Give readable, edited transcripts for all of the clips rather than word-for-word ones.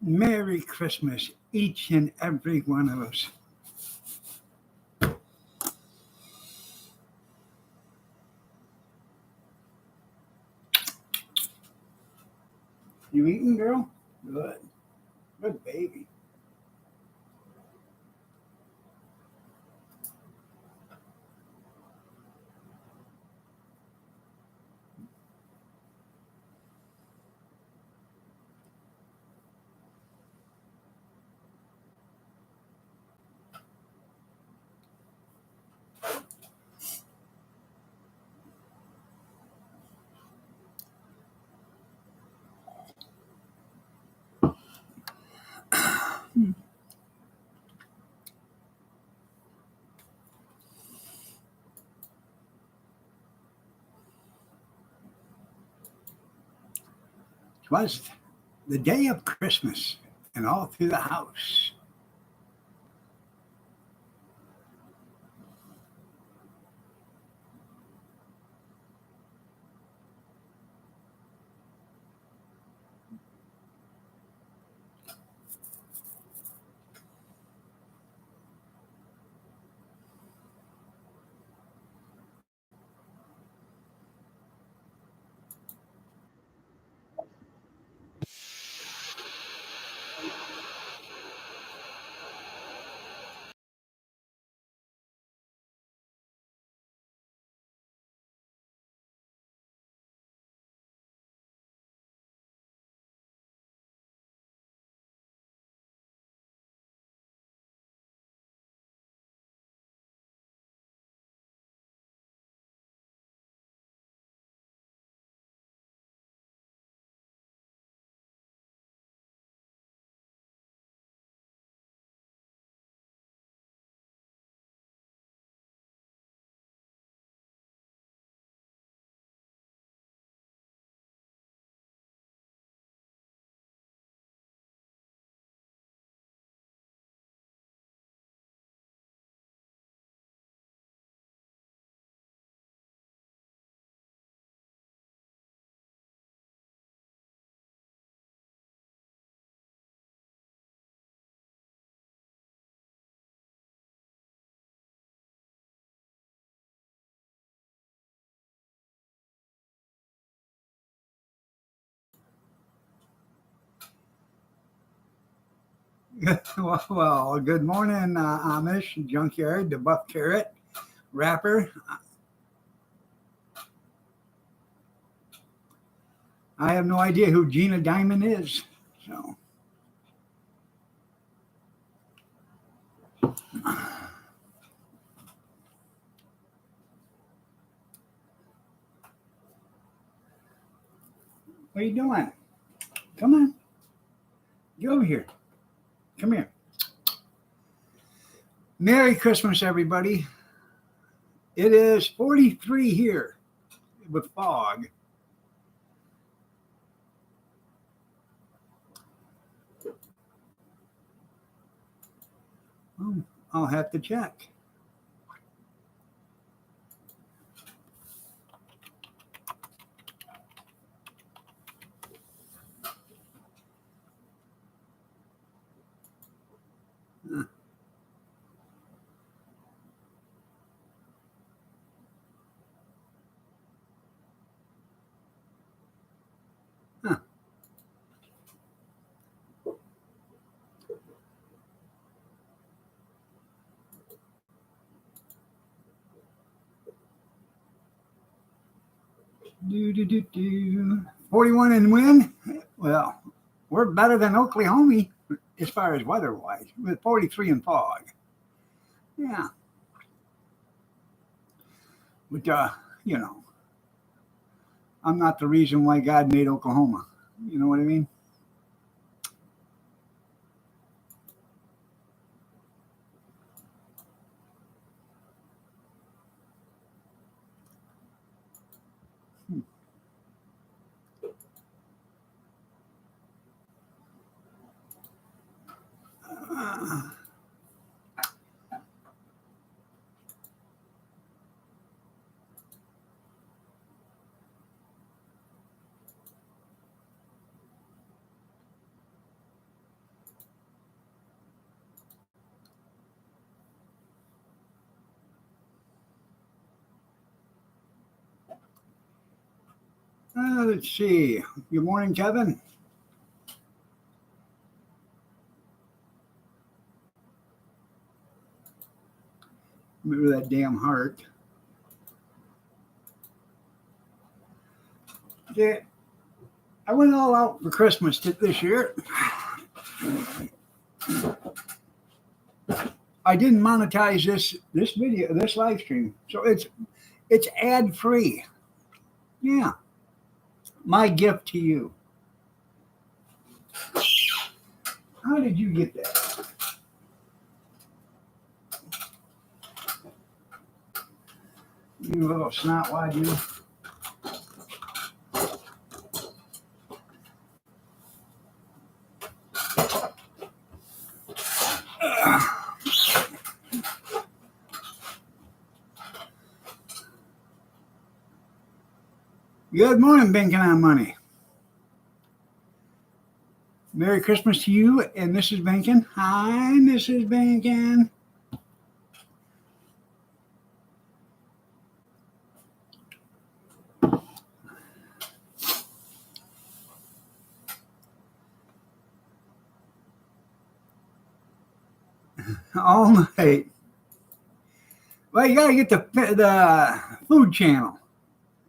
Merry Christmas, each and every one of us. You eating, girl? Good. Good baby. Twas the day of Christmas, and all through the house. Well, good morning, Amish, Junkyard, the Buff Carrot, Rapper. I have no idea who Gina Diamond is. So, what are you doing? Come on, get over here. Come here. Merry Christmas, everybody. It is 43 here with fog. Oh, I'll have to check. Uh, huh. Do. 41 and win. Well, we're better than Oklahoma as far as weather wise with 43 and fog. Yeah, but you know, I'm not the reason why God made Oklahoma. You know what I mean? Uh, Let's see. Good morning, Kevin. Remember that damn heart. Yeah, I went all out for Christmas this year. I didn't monetize this video, this live stream, so it's ad free. Yeah, my gift to you. How did you get that? You little snotwad, you. Good morning, Banking on Money. Merry Christmas to you and Mrs. Bankin. Hi, Mrs. Bankin. All night. Well, you gotta get the Food Channel.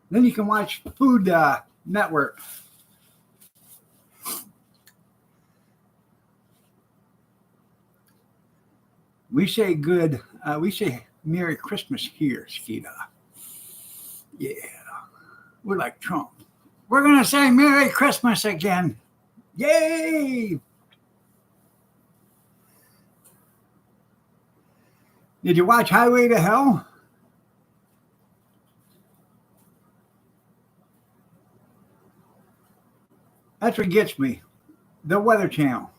Then you can watch Food Network. We say good. We say Merry Christmas here, Skeeta. Yeah, we're like Trump. We're gonna say Merry Christmas again. Yay! Did you watch Highway to Hell? That's what gets me. The Weather Channel.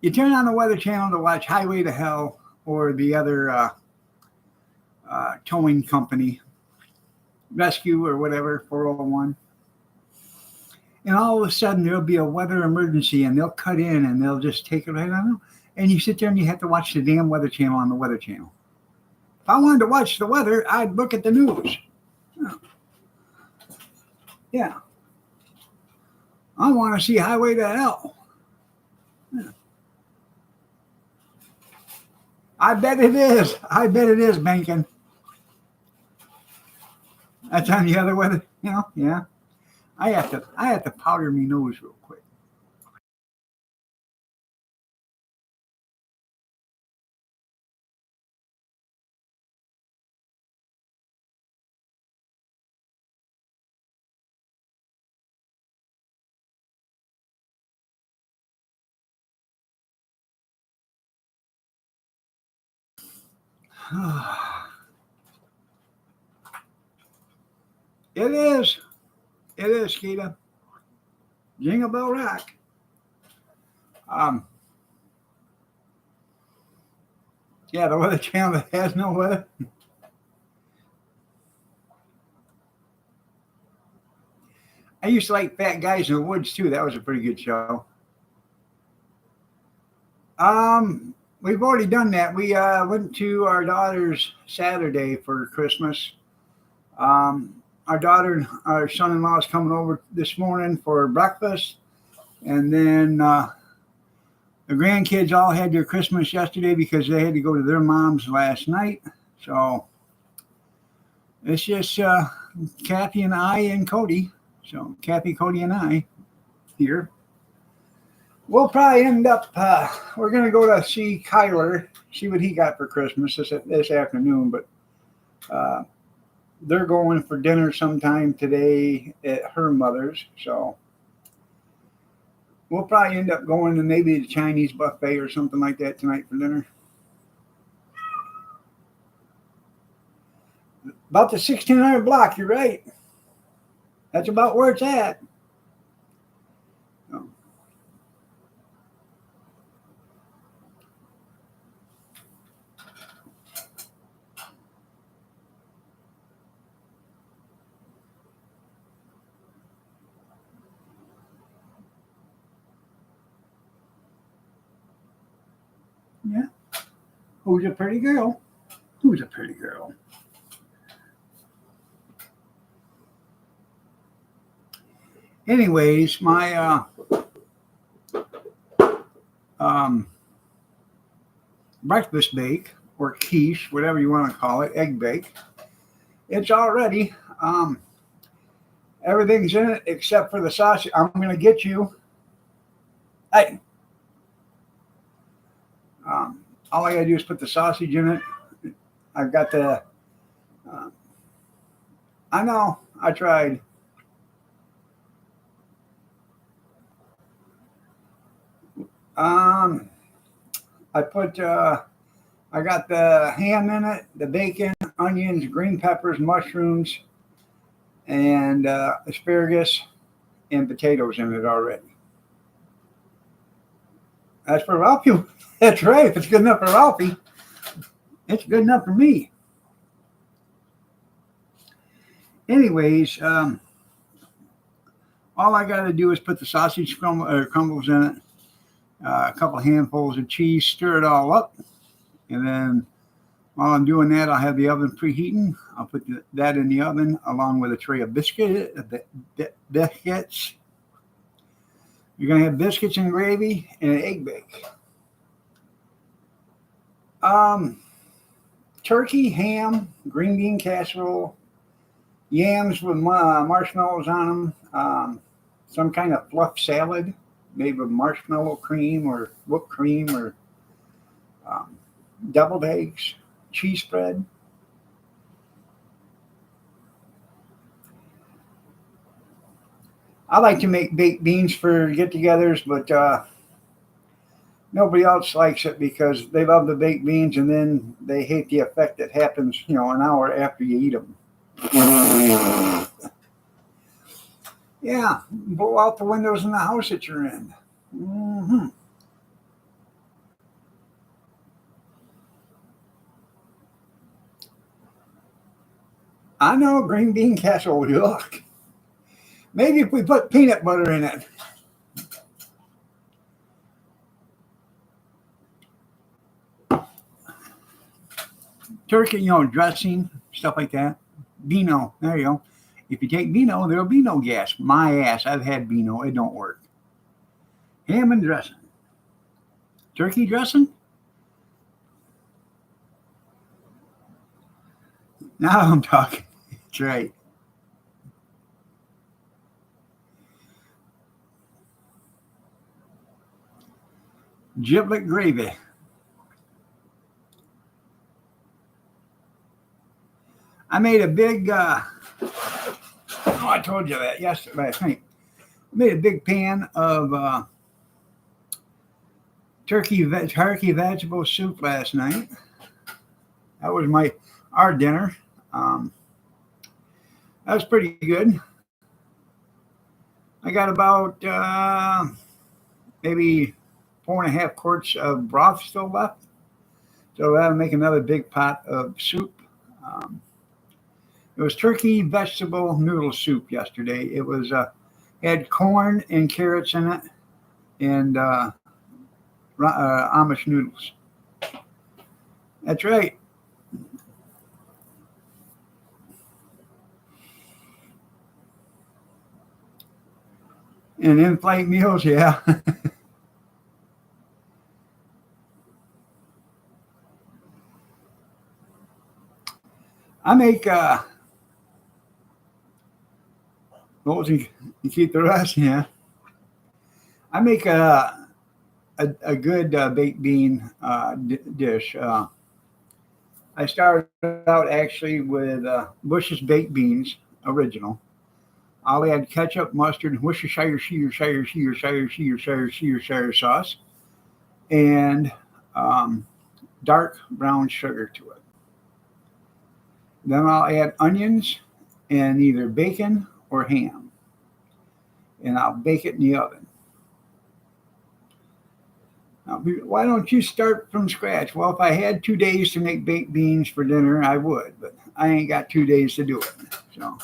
You turn on the Weather Channel to watch Highway to Hell or the other towing company, Rescue or whatever, 401. And all of a sudden there'll be a weather emergency and they'll cut in and they'll just take it right on. And you sit there and you have to watch the damn Weather Channel on the Weather Channel. If I wanted to watch the weather, I'd look at the news. Yeah. I want to see Highway to Hell. Yeah. I bet it is. I bet it is, Bankin. That's on the other weather, yeah. I have to powder me nose real quick. It is. It is, Skeeta. Jingle Bell Rock. Yeah, the Weather Channel that has no weather. I used to like Fat Guys in the Woods too. That was a pretty good show. We've already done that. We went to our daughter's Saturday for Christmas. Our daughter and our son-in-law is coming over this morning for breakfast, and then the grandkids all had their Christmas yesterday because they had to go to their mom's last night. So it's just Kathy and I and Cody. So Kathy, Cody, and I here. We'll probably end up, we're going to go to see Kyler, see what he got for Christmas this afternoon, but they're going for dinner sometime today at her mother's. So we'll probably end up going to maybe the Chinese buffet or something like that tonight for dinner. About the 1600 block, you're right. That's about where it's at. So. Yeah. Who's a pretty girl? Who's a pretty girl? Anyways, my um, breakfast bake or quiche, whatever you want to call it, egg bake, it's all ready. Everything's in it except for the sausage. I'm going to get you. Hey, all I got to do is put the sausage in it. I've got the. Uh, I know. I tried. Um, I put. I got the ham in it, the bacon, onions, green peppers, mushrooms, and asparagus and potatoes in it already. That's for Ralphie. That's right. If it's good enough for Ralphie, it's good enough for me. Anyways, all I got to do is put the sausage crumbles in it, a couple handfuls of cheese, stir it all up, and then while I'm doing that, I'll have the oven preheating. I'll put that in the oven along with a tray of biscuits. You're going to have biscuits and gravy and an egg bake. Turkey, ham, green bean casserole, yams with marshmallows on them, some kind of fluff salad made with marshmallow cream or whipped cream or deviled eggs, cheese spread. I like to make baked beans for get-togethers, but nobody else likes it because they love the baked beans and then they hate the effect that happens, an hour after you eat them. Yeah, blow out the windows in the house that you're in. Mm-hmm. I know green bean casserole. Look, maybe if we put peanut butter in it. Turkey, dressing, stuff like that. Beano, there you go. If you take Beano, there'll be no gas. My ass, I've had Beano. It don't work. Ham and dressing. Turkey dressing? Now I'm talking. That's right. Giblet gravy. I made a big, I told you that yesterday, I think. I made a big pan of turkey vegetable soup last night. That was our dinner. That was pretty good. I got about maybe 4.5 quarts of broth still left. So that'll make another big pot of soup. It was turkey vegetable noodle soup yesterday. It was had corn and carrots in it and Amish noodles. That's right. And in-flight meals, yeah. I make what you keep the rest, yeah. I make a good baked bean dish. I started out actually with Bush's baked beans, original. I'll add ketchup, mustard, Worcestershire sauce, and dark brown sugar to it. Then I'll add onions and either bacon or ham, and I'll bake it in the oven. Now, why don't you start from scratch? Well, if I had 2 days to make baked beans for dinner, I would, but I ain't got 2 days to do it. So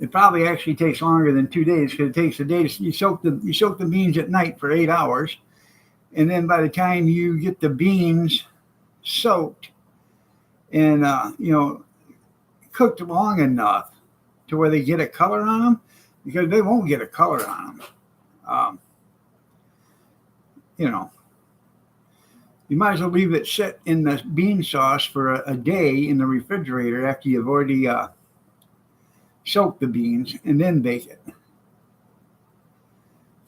it probably actually takes longer than 2 days because it takes a day. You soak the beans at night for 8 hours, and then by the time you get the beans soaked and cooked long enough to where they get a color on them, because they won't get a color on them. You know, you might as well leave it sit in the bean sauce for a day in the refrigerator after you've already soaked the beans, and then bake it.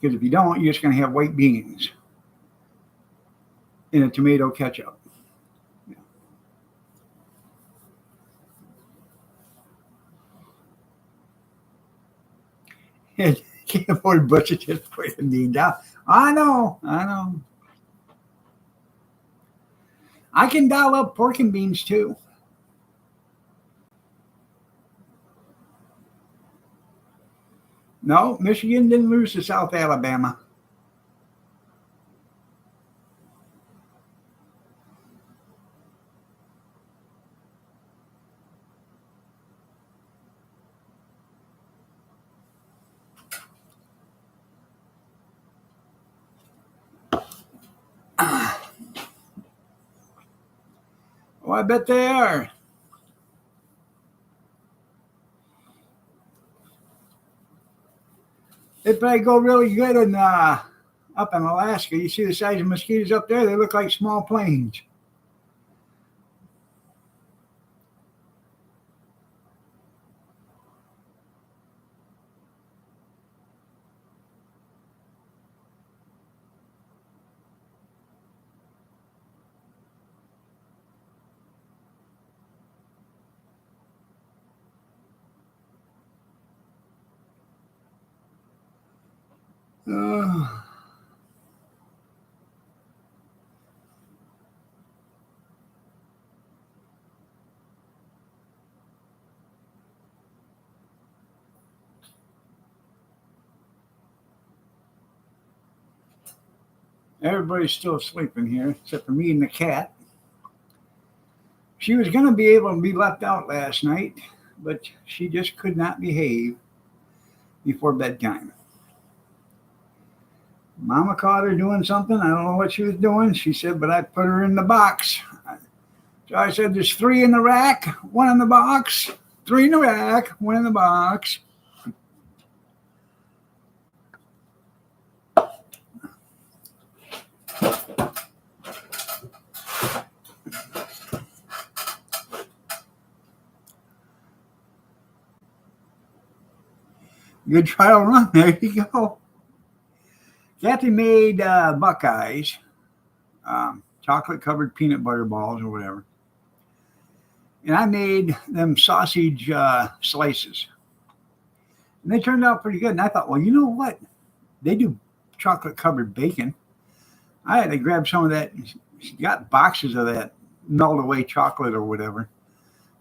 Because if you don't, you're just going to have white beans in a tomato ketchup. And can't afford butcher just put the bean down. I know. I can dial up pork and beans too. No, Michigan didn't lose to South Alabama. Oh, I bet they are. They probably go really good in up in Alaska. You see the size of mosquitoes up there? They look like small planes. Uh, Everybody's still sleeping here, except for me and the cat. She was going to be able to be left out last night, but she just could not behave before bedtime. Mama caught her doing something. I don't know what she was doing. She said, but I put her in the box. So I said, there's 3 in the rack, 1 in the box, 3 in the rack, 1 in the box. Good trial run. There you go. Kathy made Buckeyes, chocolate covered peanut butter balls or whatever. And I made them sausage slices. And they turned out pretty good. And I thought, well, you know what? They do chocolate covered bacon. I had to grab some of that. She got boxes of that melt away chocolate or whatever.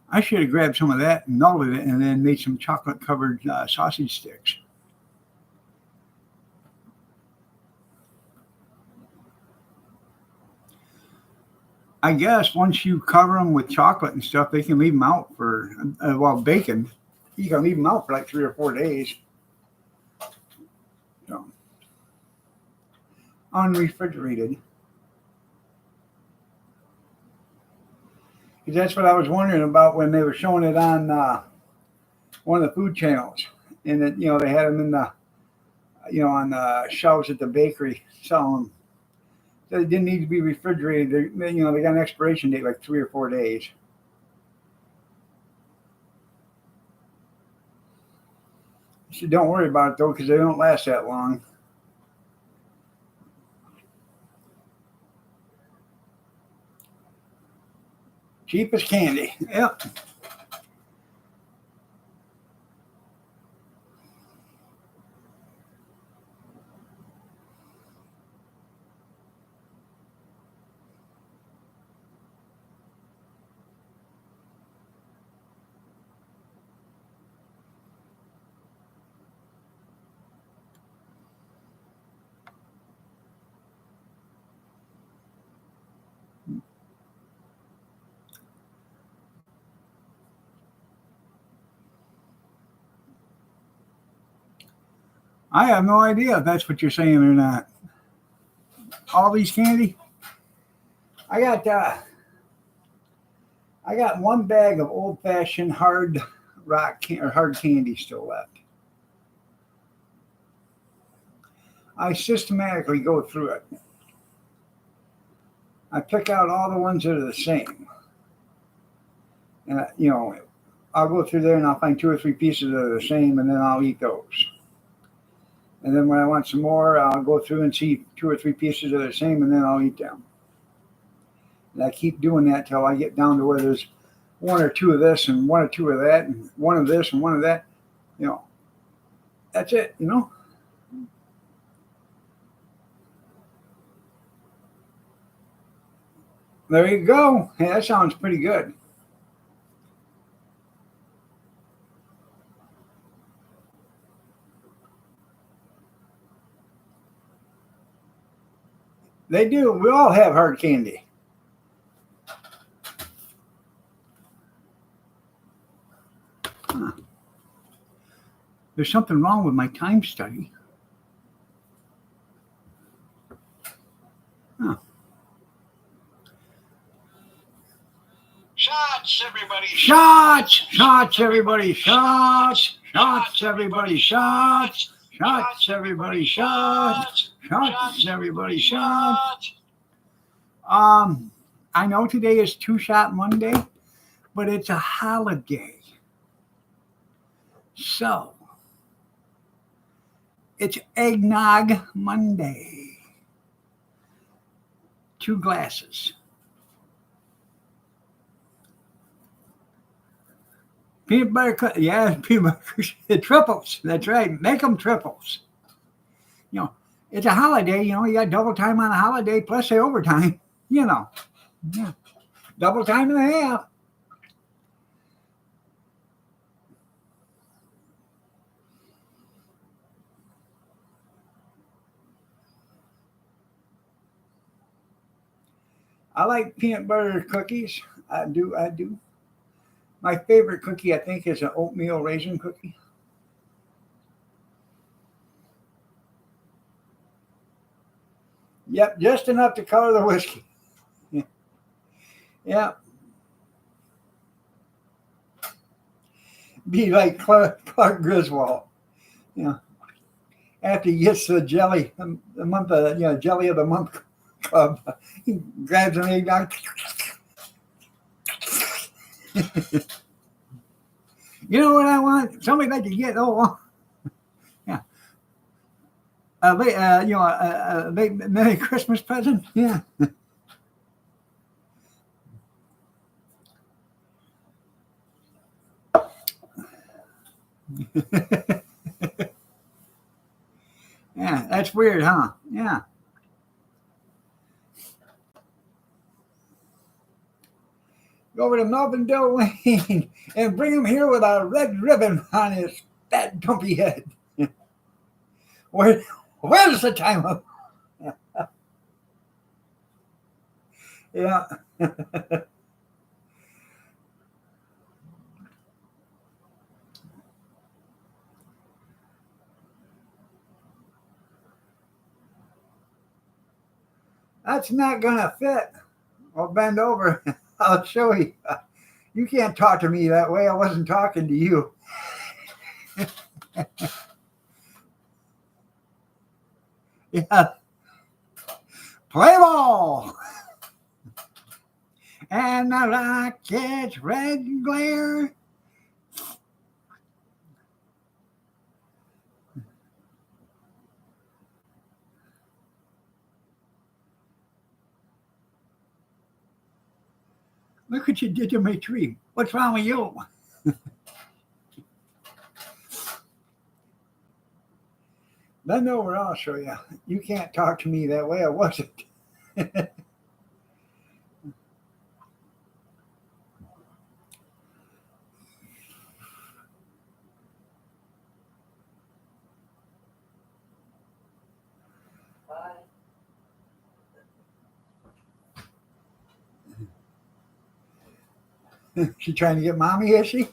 I should have grabbed some of that and melted it and then made some chocolate covered sausage sticks. I guess once you cover them with chocolate and stuff, they can leave them out for, bacon. You can leave them out for like 3 or 4 days. So, unrefrigerated. Because that's what I was wondering about when they were showing it on one of the food channels. And that, they had them in the, on the shelves at the bakery selling them. They didn't need to be refrigerated. They got an expiration date like 3 or 4 days. So don't worry about it though, because they don't last that long. Cheap as candy. Yep. I have no idea if that's what you're saying or not. All these candy. I I got one bag of old-fashioned hard hard candy still left. I systematically go through it. I pick out all the ones that are the same. And, I'll go through there and I'll find 2 or 3 pieces that are the same, and then I'll eat those. And then when I want some more, I'll go through and see 2 or 3 pieces that are the same, and then I'll eat them. And I keep doing that till I get down to where there's 1 or 2 of this and 1 or 2 of that and 1 of this and 1 of that. That's it, There you go. Hey, that sounds pretty good. They do. We all have hard candy. Huh. There's something wrong with my time study. Huh. Shots, everybody. Shots! Shots, everybody! Shots! Shots, everybody! Shots! Shots, everybody! Shots! Shots, everybody! Shots! I know today is 2-Shot Monday, but it's a holiday. So, it's Eggnog Monday. 2 glasses. Peanut butter, peanut butter, triples. That's right. Make them triples. It's a holiday. You got double time on a holiday plus the overtime. Yeah. Double time and a half. I like peanut butter cookies. I do. My favorite cookie, I think, is an oatmeal raisin cookie. Yep, just enough to color the whiskey. Yeah. Be like Clark Griswold. After he gets the jelly, the month of jelly of the month club, he grabs an eggnog. You know what I want? Somebody like to get yeah. A Merry Christmas present. Yeah. Yeah, that's weird, huh? Yeah. Go over to Melvin Dillane and bring him here with a red ribbon on his fat, dumpy head. Where's the time of? Yeah. That's not gonna fit. I'll bend over. I'll show you. You can't talk to me that way. I wasn't talking to you. Yeah. Play ball. And the rocket's red glare. Look what you did to my tree. What's wrong with you? Bend over, I'll show you. You can't talk to me that way. I wasn't. She trying to get mommy, is she?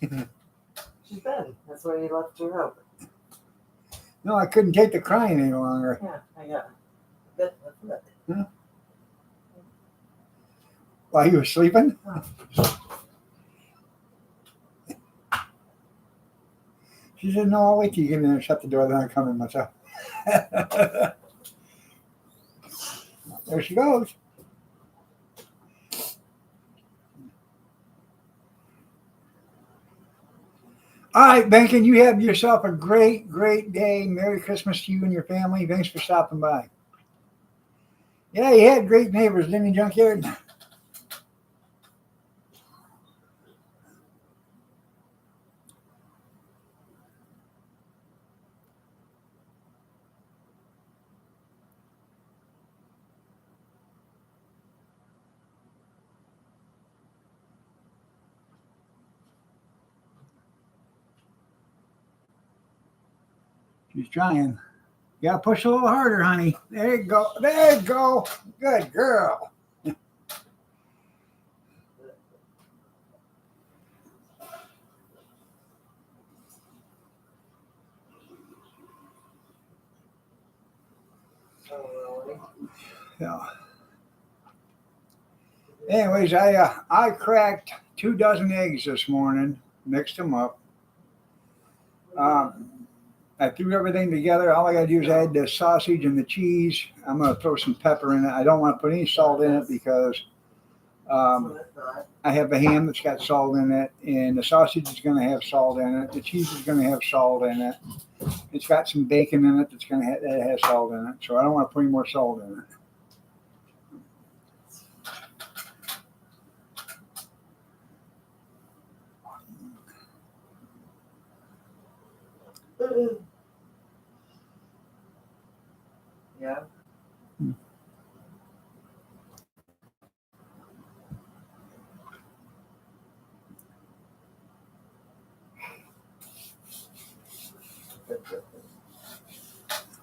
She's been. That's why you left her out. No, I couldn't take the crying any longer. Yeah, I got it. That's it. Huh? While you were sleeping? Oh. She said, no, I'll wait till you get in there and shut the door, then I'll come in myself. There she goes. All right, Benkin, you have yourself a great, great day. Merry Christmas to you and your family. Thanks for stopping by. Yeah, you had great neighbors, didn't you, Junkyard? She's trying. You gotta push a little harder, honey. There you go. There you go. Good girl. Oh, really? Yeah. Anyways, I cracked 2 dozen eggs this morning, mixed them up. I threw everything together. All I gotta do is add the sausage and the cheese. I'm gonna throw some pepper in it. I don't want to put any salt in it because That's what I thought. I have the ham that's got salt in it, and the sausage is gonna have salt in it. The cheese is gonna have salt in it. It's got some bacon in it that has salt in it. So I don't want to put any more salt in it. Yeah.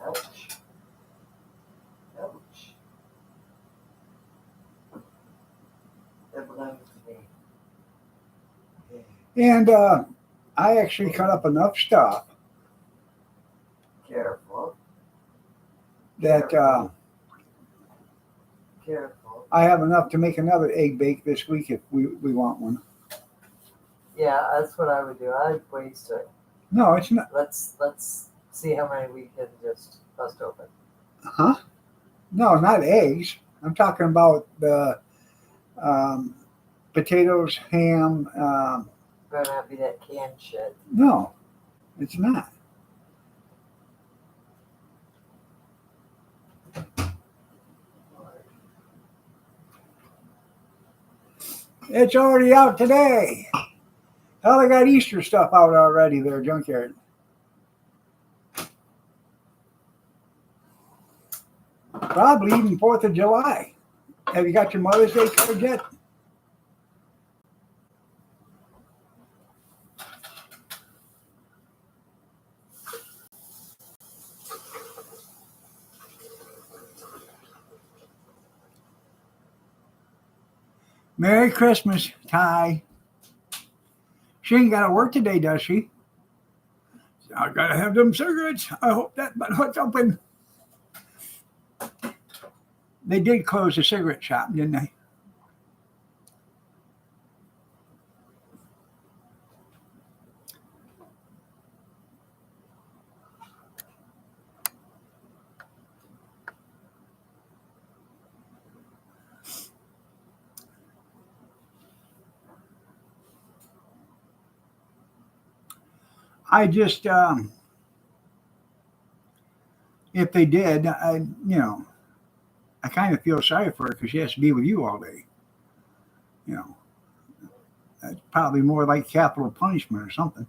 Ouch. Ouch. That belongs to me. And I actually cut up enough stuff Careful. that Careful. I have enough to make another egg bake this week if we want one. Yeah, that's what I would do. I'd waste it. No, it's not. Let's see how many we can just bust open. Huh? No, not eggs. I'm talking about the potatoes, ham. Better not be that canned shit. No, it's not. It's already out today. Hell, they got Easter stuff out already there, Junkyard. Probably even 4th of July. Have you got your Mother's Day card yet? Merry Christmas, Ty. She ain't got to work today, does she? I gotta have them cigarettes. I hope that butt's open. They did close the cigarette shop, didn't they? I just, if they did, I kind of feel sorry for her because she has to be with you all day. You know, that's probably more like capital punishment or something.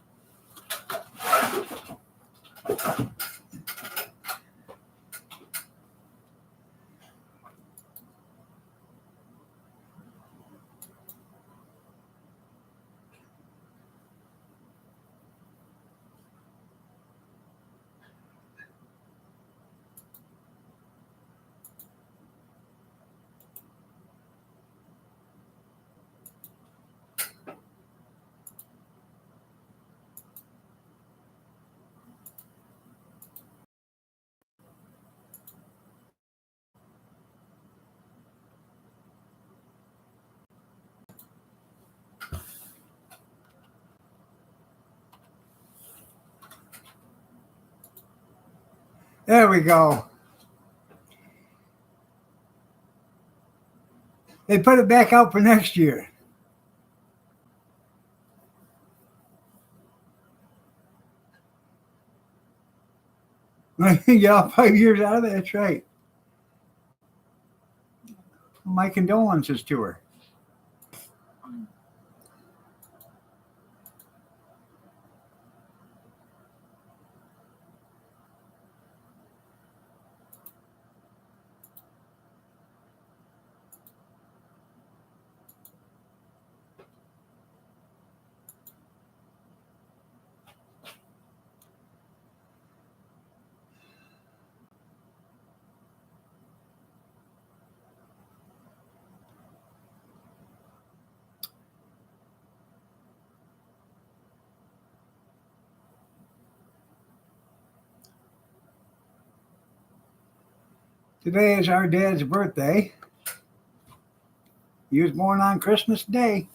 There we go. They put it back out for next year. Yeah, 5 years out of it. That's right. My condolences to her. Today is our dad's birthday. He was born on Christmas Day.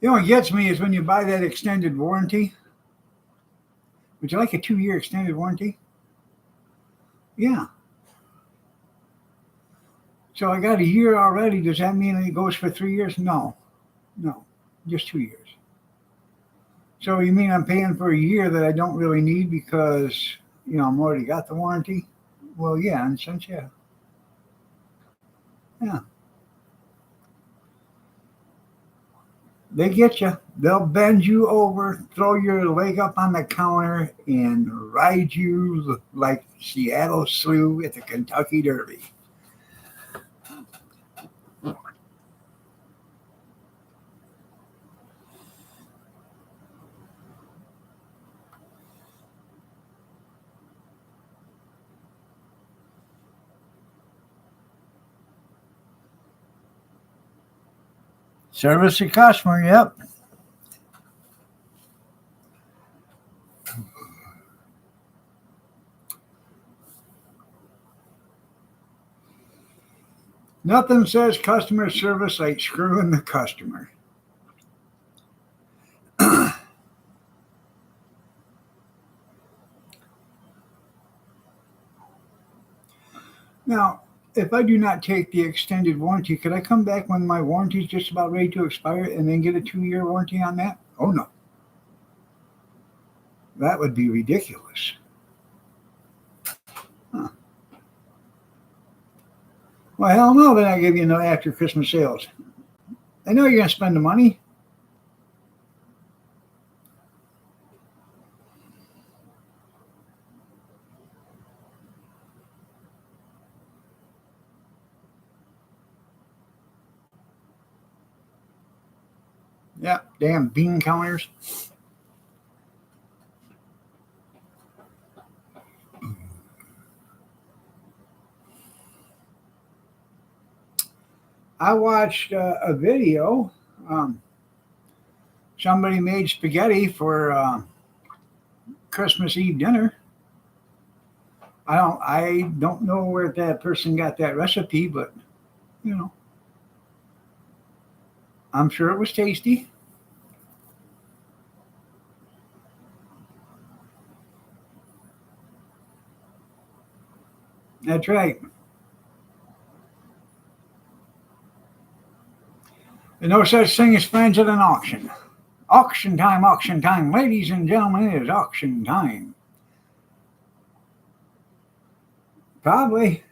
You know what gets me is when you buy that extended warranty. Would you like a 2-year extended warranty? Yeah. So I got a year already. Does that mean it goes for 3 years? No. No. Just 2 years. So you mean I'm paying for a year that I don't really need because, I'm already got the warranty? Well, yeah, in a sense, yeah. Yeah. They get you. They'll bend you over, throw your leg up on the counter, and ride you like Seattle Slew at the Kentucky Derby. Service the customer, yep. Nothing says customer service like screwing the customer. Now, if I do not take the extended warranty, could I come back when my warranty is just about ready to expire and then get a 2-year warranty on that? Oh, no. That would be ridiculous. Huh. Well, hell no, then I give you no after Christmas sales. I know you're going to spend the money. Yeah, damn bean counters. I watched a video. Somebody made spaghetti for Christmas Eve dinner. I don't know where that person got that recipe, but you know, I'm sure it was tasty. That's right. There's no such thing as friends at an auction. Auction time, ladies and gentlemen, it is auction time. Probably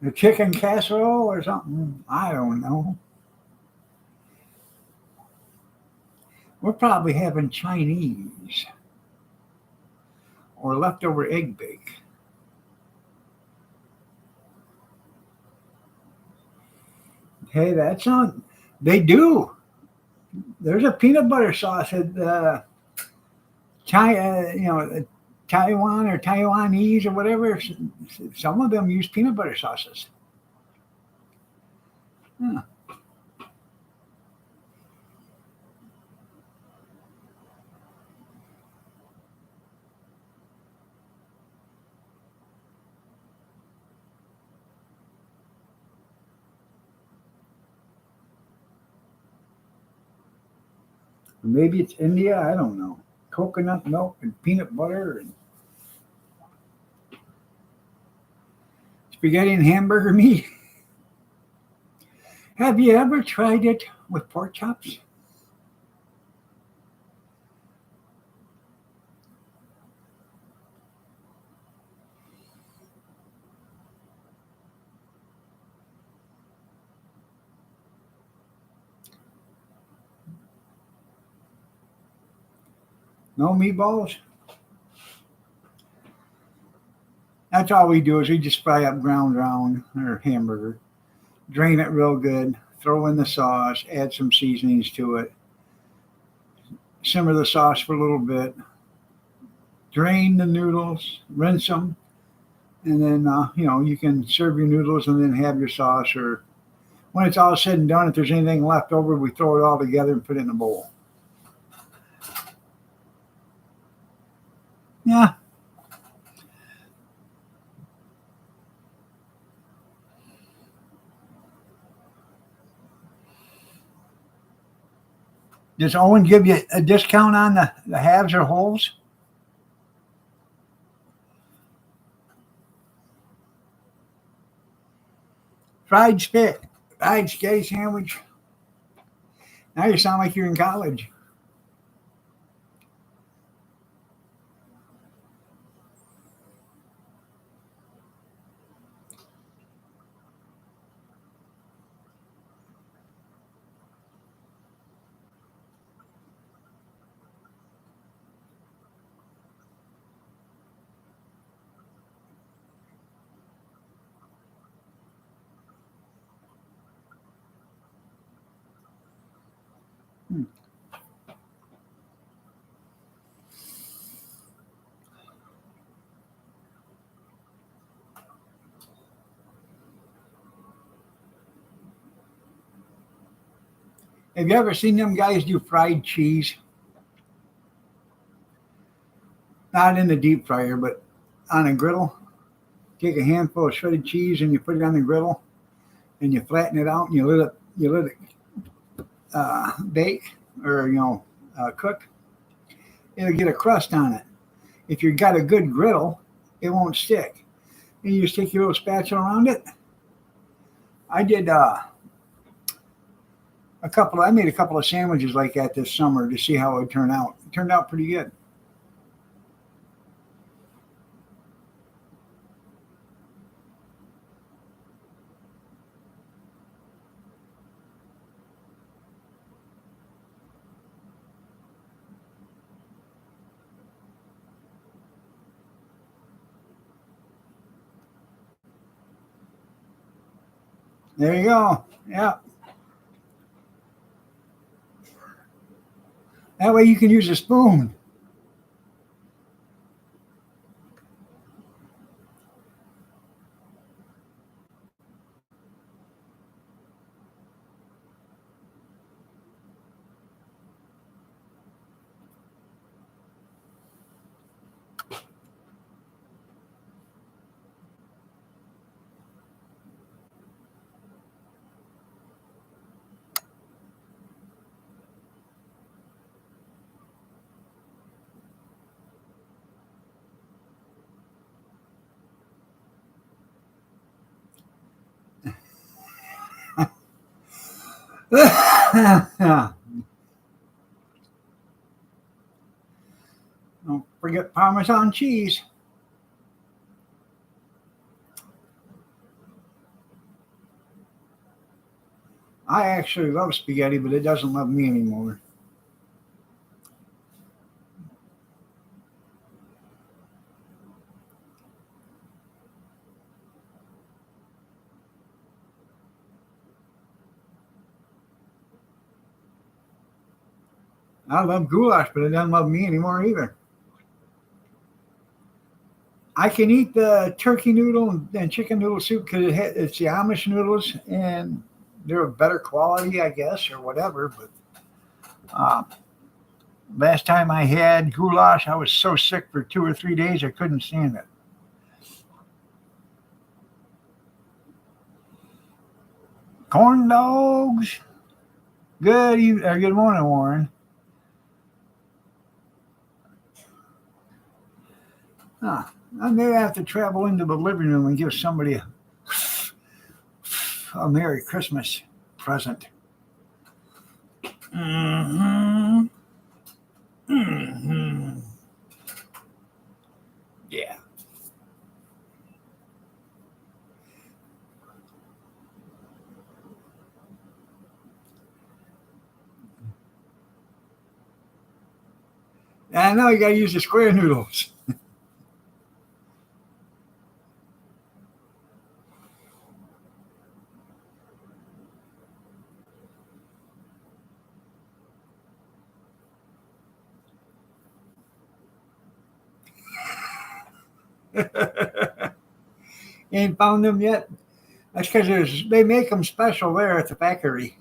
the chicken casserole or something. I don't know. We're probably having Chinese or leftover egg bake. Hey, that sounds. They do. There's a peanut butter sauce at Taiwan or Taiwanese or whatever. Some of them use peanut butter sauces. Huh. Maybe it's India. I don't know. Coconut milk and peanut butter and spaghetti and hamburger meat. Have you ever tried it with pork chops? No meatballs? That's all we do is we just fry up ground round or hamburger, drain it real good, throw in the sauce, add some seasonings to it, simmer the sauce for a little bit, drain the noodles, rinse them, and then you can serve your noodles and then have your sauce. Or when it's all said and done, if there's anything left over, we throw it all together and put it in a bowl. Yeah. Does Owen give you a discount on the halves or wholes? Fried spaghetti sandwich. Now you sound like you're in college. Hmm. Have you ever seen them guys do fried cheese? Not in the deep fryer, but on a griddle. Take a handful of shredded cheese and you put it on the griddle and you flatten it out and you let it bake or cook. It'll get a crust on it. If you've got a good griddle, it won't stick. And you just take your little spatula around it. I did I made a couple of sandwiches like that this summer to see how it would turn out. It turned out pretty good. There you go. Yeah. That way you can use a spoon. Don't forget Parmesan cheese. I actually love spaghetti, but it doesn't love me anymore. I love goulash, but it doesn't love me anymore either. I can eat the turkey noodle and chicken noodle soup because it's the Amish noodles and they're of better quality, I guess, or whatever. But uh, last time I had goulash, I was so sick for 2 or 3 days I couldn't stand it. Corn dogs. Good morning, Warren. Huh. I may have to travel into the living room and give somebody a Merry Christmas present. Mm-hmm. Mm-hmm. Yeah. I know you got to use the square noodles. Ain't found them yet. That's because they make them special there at the factory.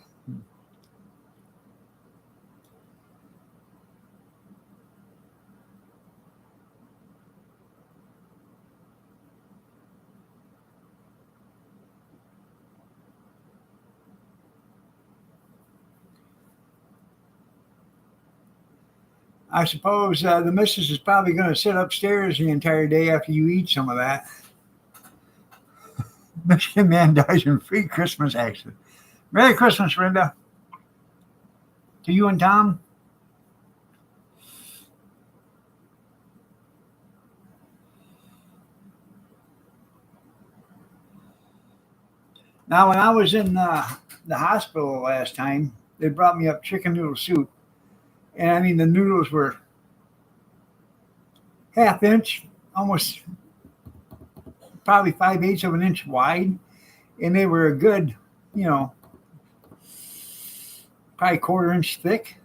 I suppose the missus is probably going to sit upstairs the entire day after you eat some of that. Michigan man dies in free Christmas accident. Merry Christmas, Brenda. To you and Tom. Now, when I was in the hospital last time, they brought me up chicken noodle soup. And I mean, the noodles were half inch, almost probably 5/8 of an inch wide. And they were a good, you know, probably quarter inch thick.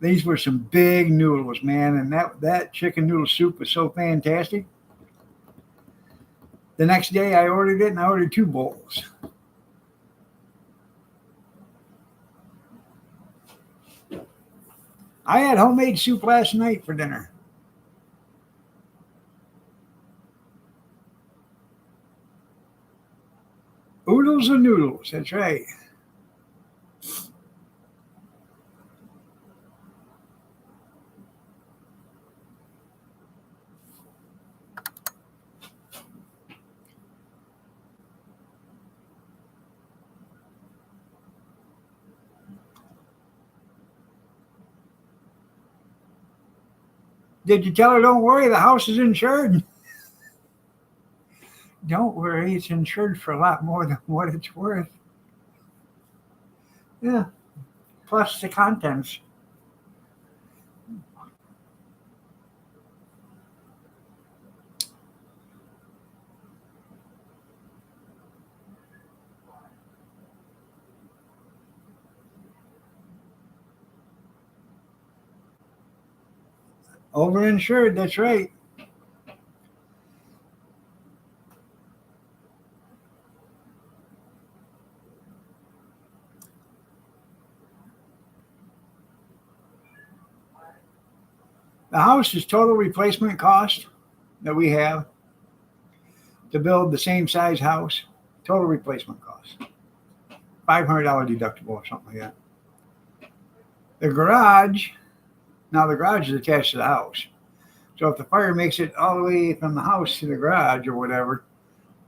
These were some big noodles, man. And that chicken noodle soup was so fantastic. The next day I ordered it and I ordered 2 bowls. I had homemade soup last night for dinner. Oodles and noodles. That's right. Did you tell her, don't worry, the house is insured? Don't worry, it's insured for a lot more than what it's worth. Yeah, plus the contents. Overinsured, that's right. The house is total replacement cost that we have to build the same size house. Total replacement cost. $500 deductible or something like that. The garage, now the garage is attached to the house. So if the fire makes it all the way from the house to the garage or whatever,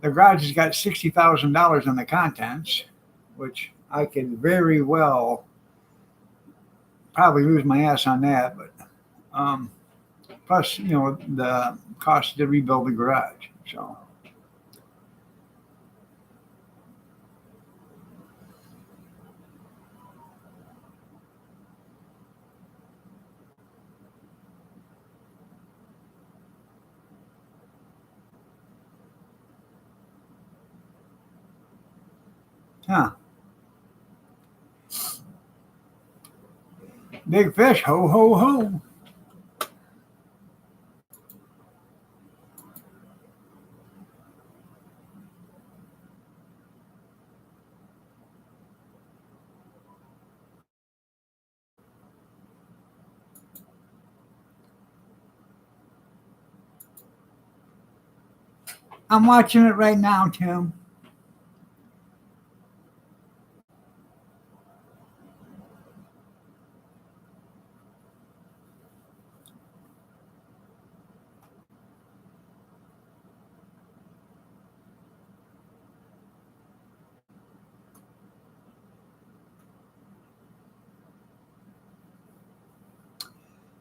the garage has got $60,000 on the contents, which I could very well probably lose my ass on that. But plus, the cost to rebuild the garage. So, huh. Big fish, ho, ho, ho. I'm watching it right now, Tim.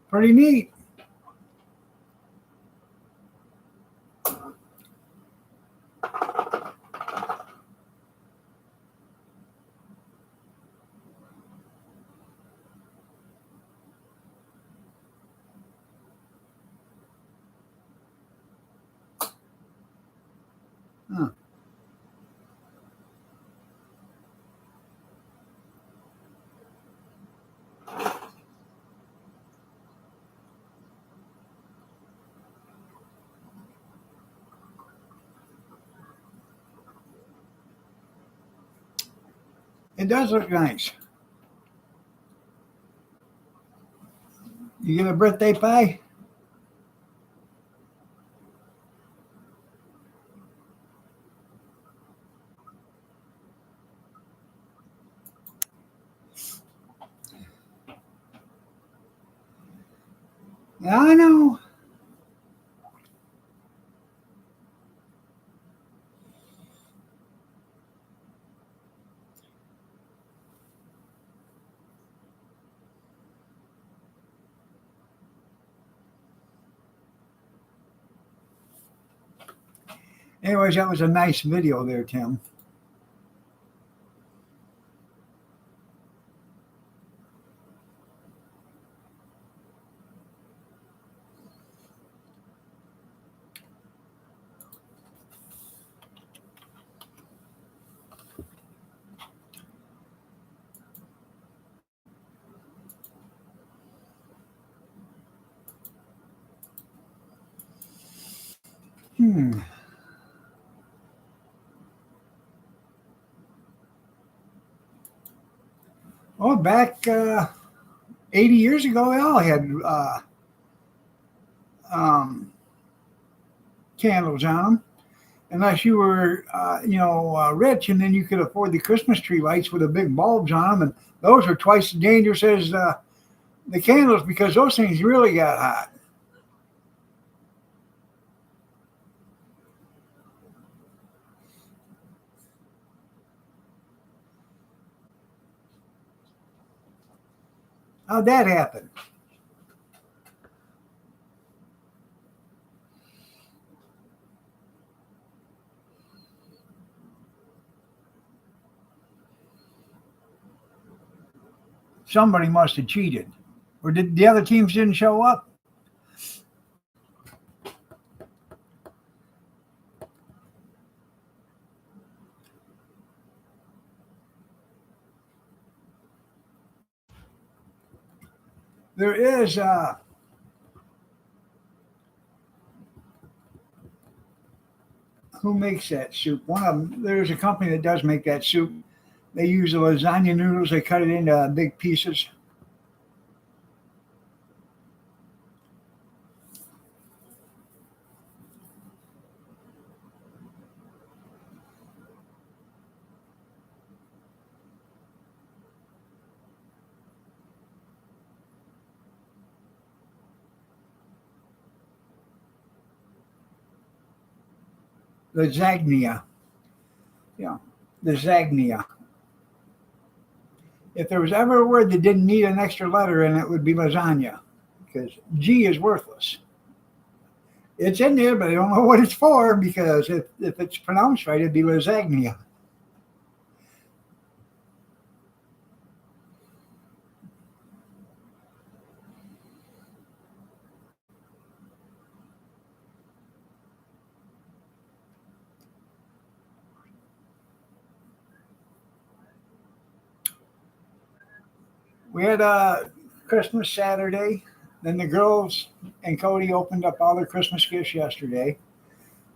Pretty neat. Huh. It does look nice. You get a birthday pie? Yeah, I know. Anyways, that was a nice video there, Tim. Hmm. Oh, back 80 years ago, they all had um, candles on them. Unless you were, rich, and then you could afford the Christmas tree lights with the big bulbs on them, and those are twice as dangerous as the candles because those things really got hot. How'd that happen? Somebody must have cheated, or did the other teams didn't show up? There is who makes that soup? One of them. There's a company that does make that soup. They use the lasagna noodles. They cut it into big pieces. Lasagna. Yeah, lasagna. If there was ever a word that didn't need an extra letter in it, would be lasagna, because G is worthless. It's in there, but I don't know what it's for because if it's pronounced right, it'd be lasagna. We had Christmas Saturday. Then the girls and Cody opened up all their Christmas gifts yesterday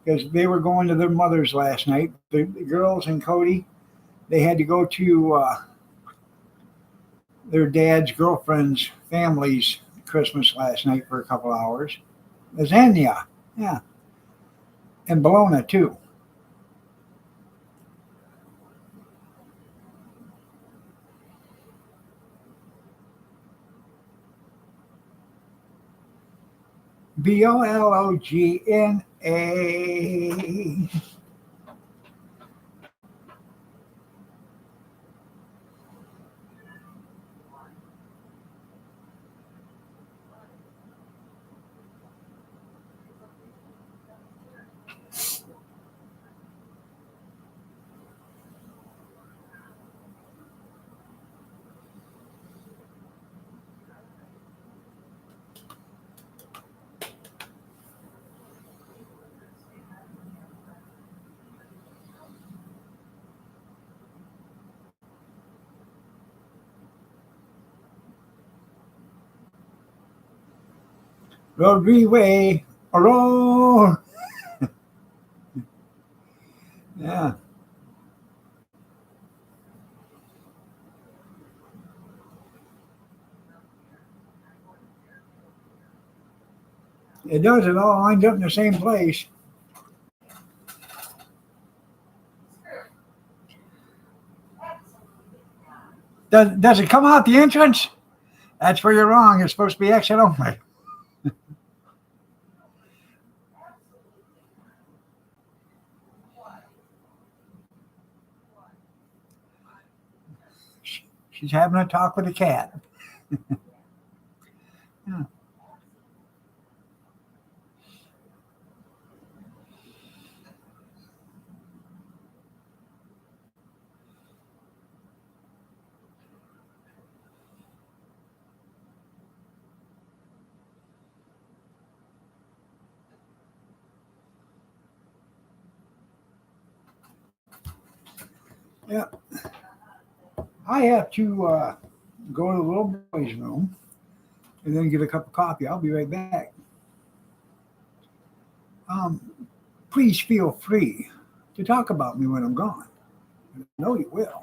because they were going to their mother's last night. The girls and Cody, they had to go to their dad's girlfriend's family's Christmas last night for a couple hours. Lasagna, yeah, and bologna too. Bologna. Rodrigo. Hello. Yeah. It does. It all lines up in the same place. Does it come out the entrance? That's where you're wrong. It's supposed to be exit only. She's having a talk with a cat. Yeah. Yeah. I have to go to the little boy's room and then get a cup of coffee. I'll be right back. Please feel free to talk about me when I'm gone. I know you will.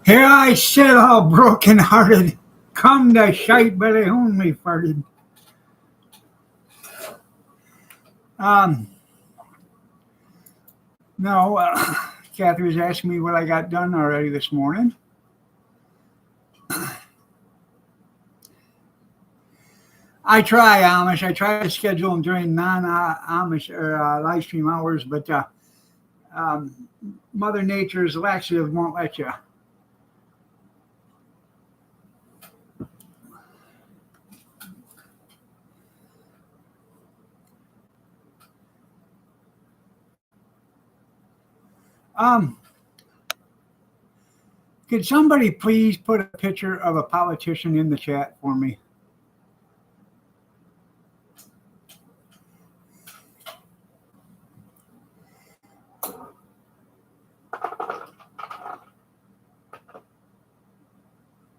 Here I sit all broken hearted. Come the shite, but I only farted. Um, no, Kathy was asking me what I got done already this morning. I try Amish. I try to schedule them during non-Amish or live stream hours, but um, Mother Nature's laxative won't let you. Um, could somebody please put a picture of a politician in the chat for me?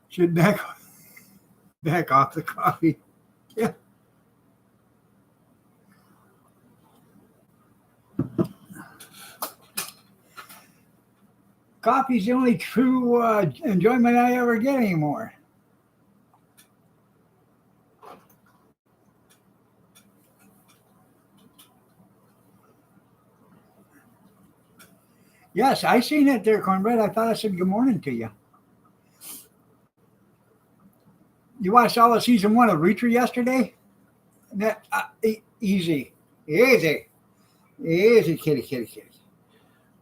Should back off the coffee. Yeah. Coffee's the only true enjoyment I ever get anymore. Yes, I seen it there, Cornbread. I thought I said good morning to you. You watched all of season 1 of Reacher yesterday? That easy, kitty.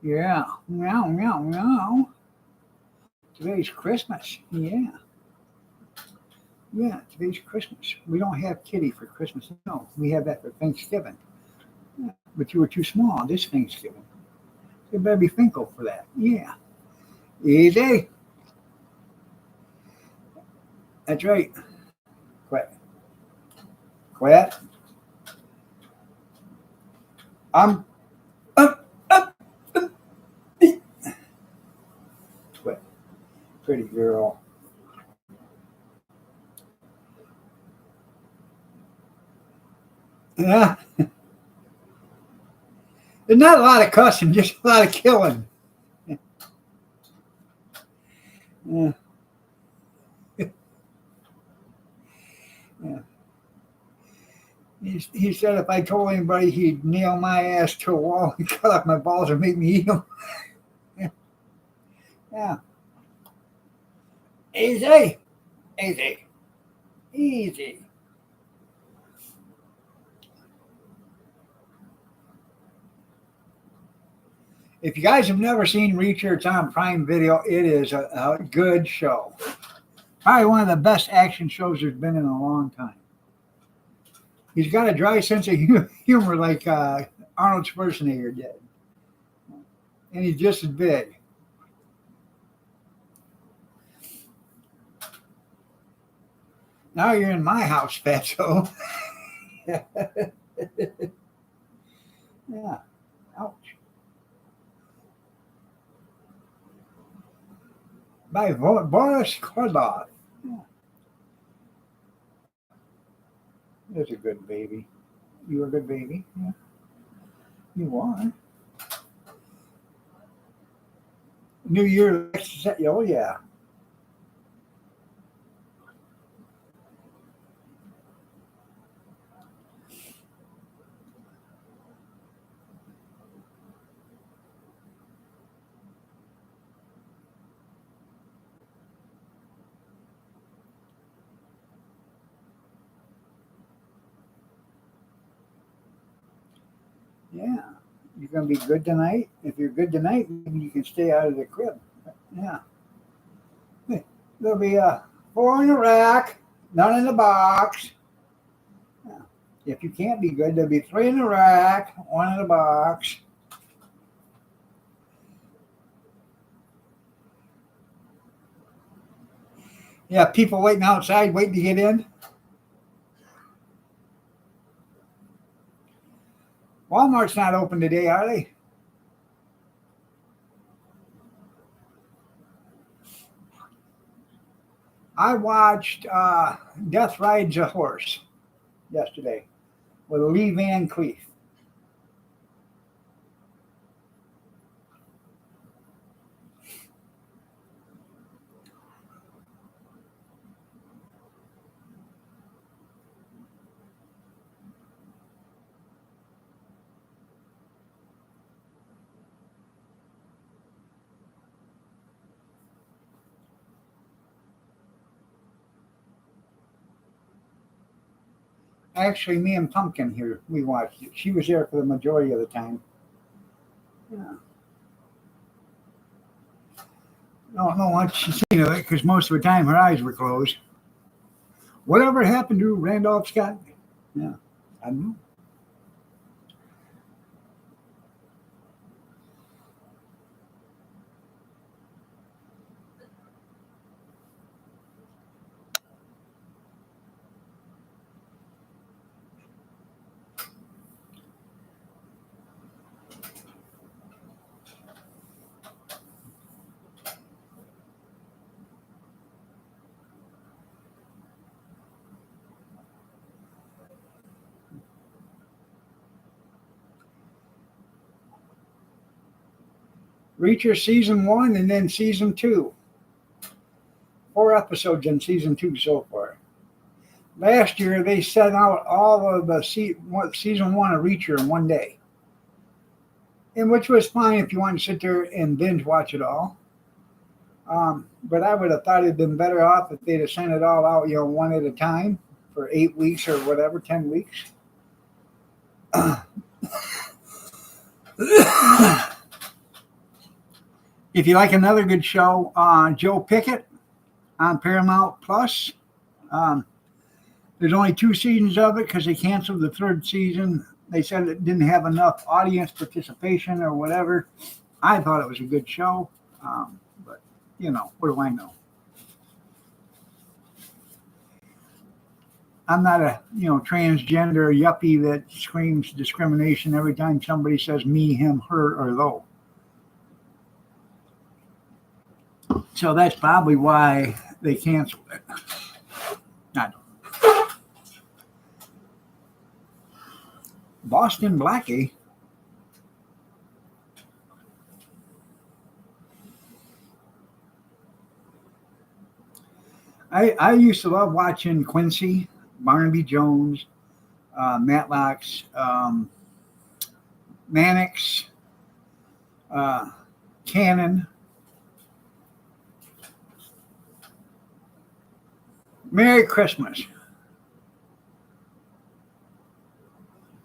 Yeah, meow. Today's Christmas. Yeah, today's Christmas. We don't have kitty for Christmas. No, we have that for Thanksgiving. Yeah, but you were too small this Thanksgiving. You better be thankful for that. Yeah, easy. That's right. Quit. I'm up. Quit. Pretty girl. Yeah. There's not a lot of cussing, just a lot of killing. Yeah. Yeah. He said if I told anybody, he'd nail my ass to a wall and cut off my balls and make me eat them. Yeah. Easy. If you guys have never seen Reacher, it's on Prime Video. It is a good show. Probably one of the best action shows there's been in a long time. He's got a dry sense of humor like Arnold Schwarzenegger did. And he's just as big. Now you're in my house, Fatso. Yeah. Ouch. By Boris Karloff. Yeah. That's a good baby. You a good baby? Yeah. You are. New Year. Oh, yeah. Yeah. You're going to be good tonight? If you're good tonight, maybe you can stay out of the crib. Yeah. There'll be 4 in the rack, none in the box. Yeah. If you can't be good, there'll be 3 in the rack, 1 in the box. Yeah, people waiting outside, waiting to get in. Walmart's not open today, are they? I watched Death Rides a Horse yesterday with Lee Van Cleef. Actually, me and Pumpkin here, we watched it. She was there for the majority of the time. Yeah. I don't know what she's seen of it because most of the time her eyes were closed. Whatever happened to Randolph Scott? Yeah, I don't know. Reacher season 1 and then season 2. 4 episodes in season 2 so far. Last year they sent out all of the season 1 of Reacher in one day, and which was fine if you wanted to sit there and binge watch it all. But I would have thought it'd been better off if they'd have sent it all out, one at a time for 8 weeks or whatever, 10 weeks. If you like another good show, Joe Pickett on Paramount Plus. There's only 2 seasons of it because they canceled the 3rd season. They said it didn't have enough audience participation or whatever. I thought it was a good show, but what do I know? I'm not a transgender yuppie that screams discrimination every time somebody says me, him, her, or though. So that's probably why they canceled it. I don't know. Boston Blackie. I used to love watching Quincy, Barnaby Jones, Matlock's, Mannix, Cannon. Merry Christmas.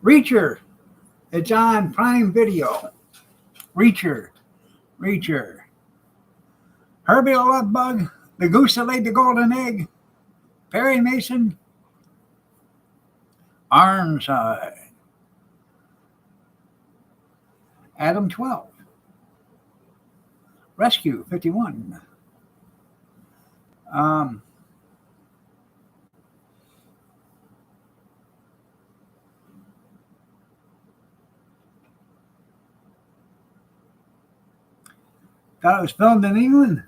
Reacher. It's on Prime Video. Reacher. Herbie the Love Bug. The Goose That Laid the Golden Egg. Perry Mason. Ironside. Adam 12. Rescue 51. Thought it was filmed in England.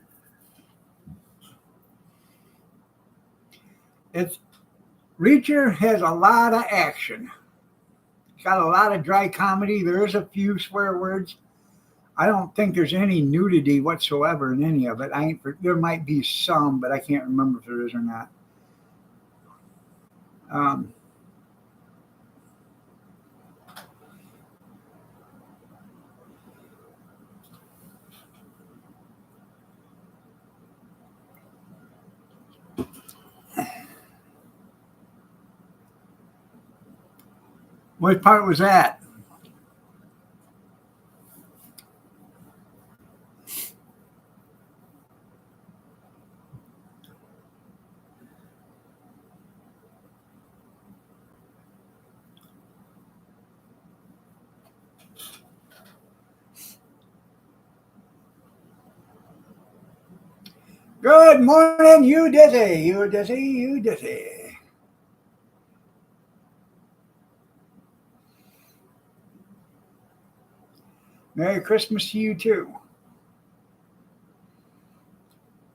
Reacher has a lot of action. It's got a lot of dry comedy. There's a few swear words. I don't think there's any nudity whatsoever in any of it. There might be some, but I can't remember if there is or not. What part was that? Good morning, you dizzy. Merry Christmas to you too.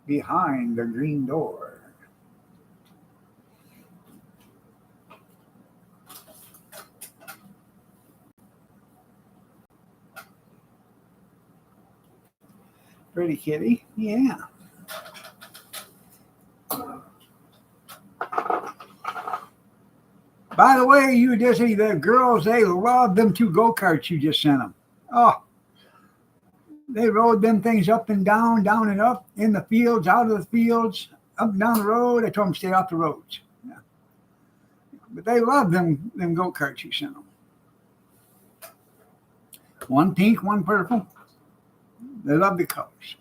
Behind the green door. Pretty kitty, yeah. By the way, you Disney, the girls, they love them 2 go-karts you just sent them. Oh, they rode them things up and down and up, in the fields, out of the fields, up and down the road. I told them to stay off the roads. Yeah. But they love them go-karts you sent them. One pink, one purple. They love the colors.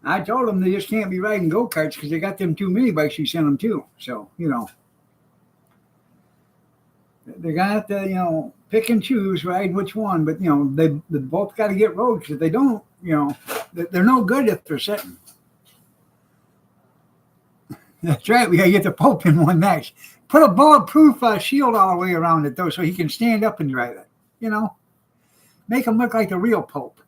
I told them they just can't be riding go-karts because they got them 2 mini bikes you sent them too. So, they're gonna have to, pick and choose, ride which one. But they both got to get road because if they don't, they're no good if they're sitting. That's right. We gotta get the Pope in one next. Put a bulletproof shield all the way around it though, so he can stand up and drive it. Make him look like the real Pope.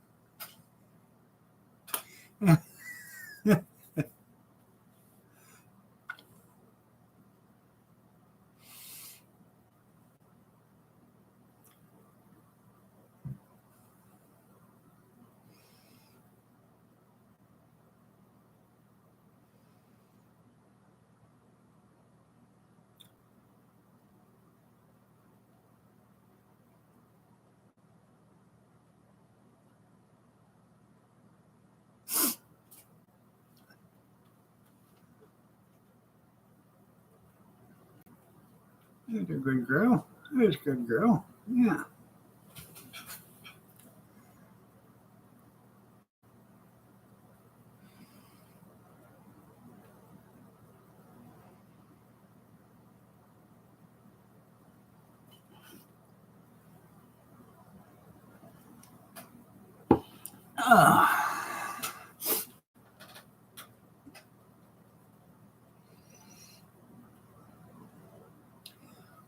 That's a good girl. That's a good girl. Yeah.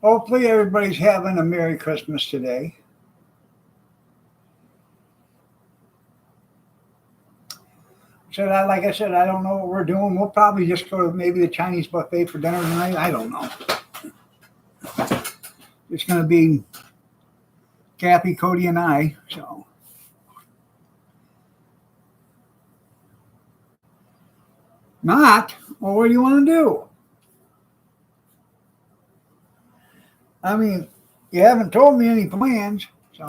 Hopefully everybody's having a Merry Christmas today. Like I said, I don't know what we're doing. We'll probably just go to maybe the Chinese buffet for dinner tonight. I don't know. It's going to be Kathy, Cody, and I. So. Not? Well, what do you want to do? I mean, you haven't told me any plans, so.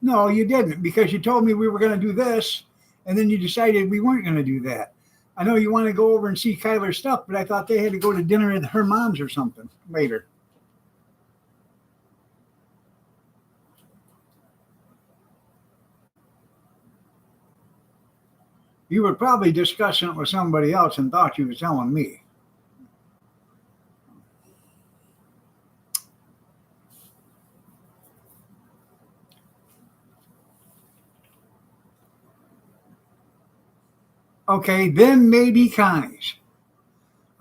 No, you didn't, because you told me we were going to do this, and then you decided we weren't going to do that. I know you want to go over and see Kyler's stuff, but I thought they had to go to dinner at her mom's or something later. You were probably discussing it with somebody else and thought you were telling me. Okay, then maybe Connie's.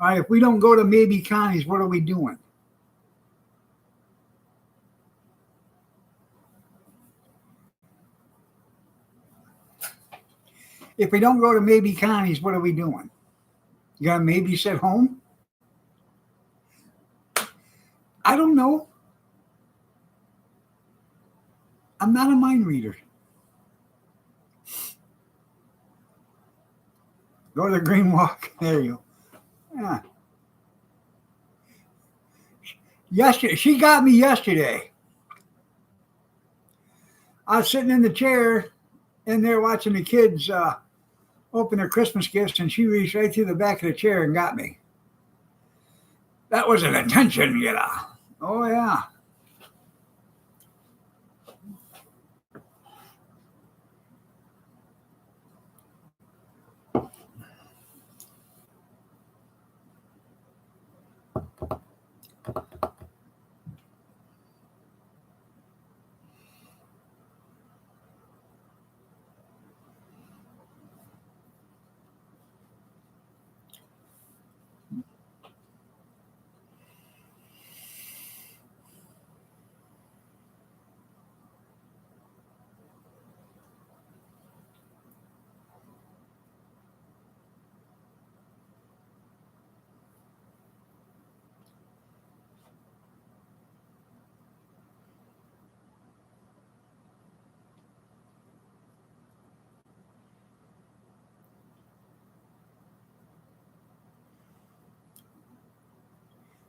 All right, if we don't go to maybe Connie's, what are we doing? If we don't go to maybe Connie's, what are we doing? You got to maybe sit home? I don't know. I'm not a mind reader. Go to the Green Walk. There you go. Yeah. Yesterday, she got me yesterday. I was sitting in the chair in there watching the kids open their Christmas gifts, and she reached right through the back of the chair and got me. That was an attention getter. Oh, yeah.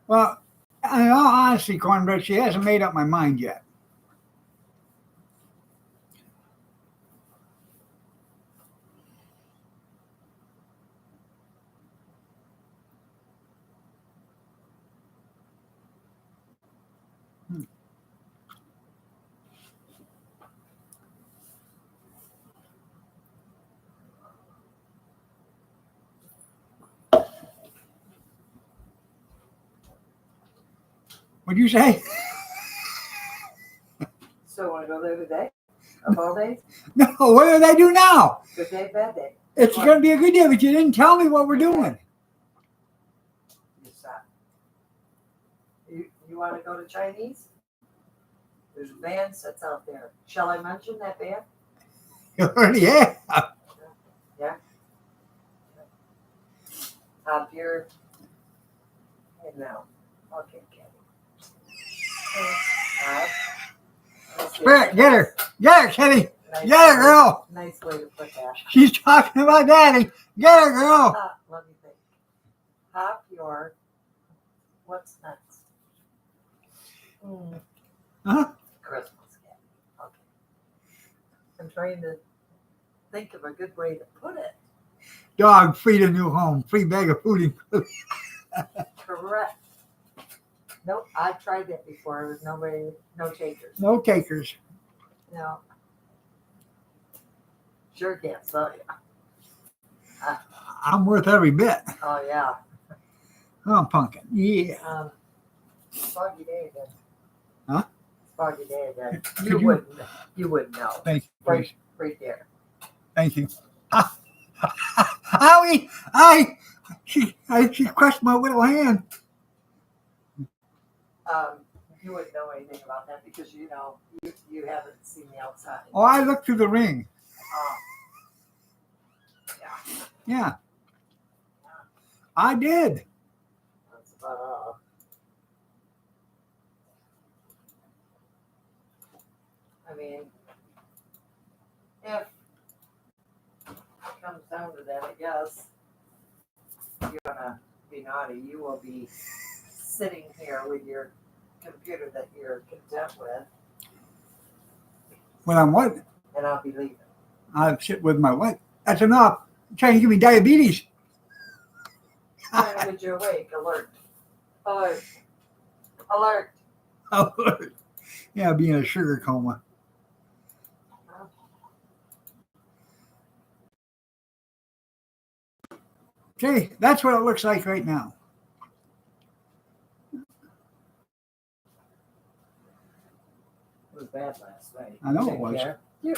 Well, in all honesty, Cornbread, she hasn't made up my mind yet. What'd you say? So want to go there today? Of all days? No, what did I do now? Good day, bad day. It's going to be a good day, but you didn't tell me what we're doing. You stop. You want to go to Chinese? There's a band sets out there. Shall I mention that band? You already have. Up your head now. Okay, Kenny. Spirit, get her. Get her, Kitty. Nice Get her, girl. Nice way to put that. She's talking about Daddy. Get her, girl. Let me think. Hop your. What's next? Huh? Christmas candy. Okay. I'm trying to think of a good way to put it. Dog, free to new home. Free bag of food. Correct. Nope, I've tried that before. There was nobody, no takers. No takers. No. Sure can't sell you. I'm worth every bit. Oh yeah. I'm pumpkin. Yeah. Foggy day again. Huh? Foggy day again. Could You wouldn't know. Thank you. Right, Please. right there. Thank you. She crushed my little hand. You wouldn't know anything about that because you haven't seen the outside. Oh, I looked through the ring. Yeah. Yeah. I did. That's about all. I mean, if it comes down to that, I guess you're gonna be naughty. You will be sitting here with your computer that you're content with, When I'm what? and I'll be leaving. I sit with my what? That's enough. You're trying to give me diabetes. Trying to get you awake, alert, alert, alert. Yeah, be in a sugar coma. Okay, that's what it looks like right now. It was bad last night. I know You it was. didn't care.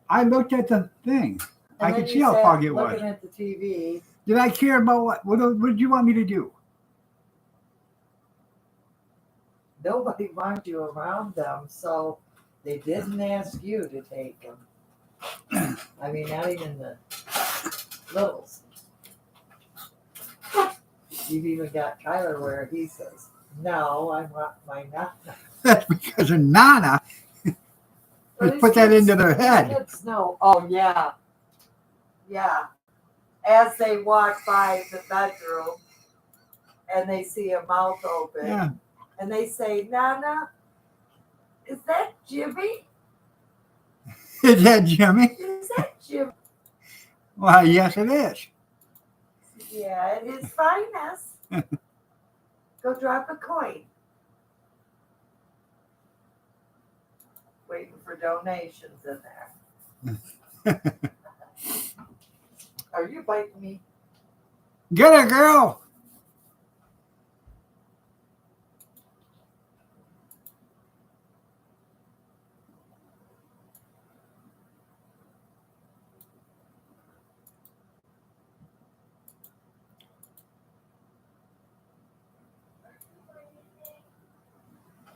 I looked at the thing. I And could then see you how sat foggy it was. looking at the TV. Did I care about what? What did you want me to do? Nobody wanted you around them, so they didn't ask you to take them. I mean, not even the littles. You've even got Tyler where he says, "No, I want my Nana." That's because of Nana. Well, We these put that kids- into their these head. Kids know. Oh yeah, yeah. As they walk by the bedroom and they see a mouth open, Yeah. and they say, "Nana, is that Jimmy? Is that Jimmy? Is that Jimmy?" Well, yes, it is. Yeah, at his finest. Go drop a coin. Waiting for donations in there. Are you biting me? Get her, girl.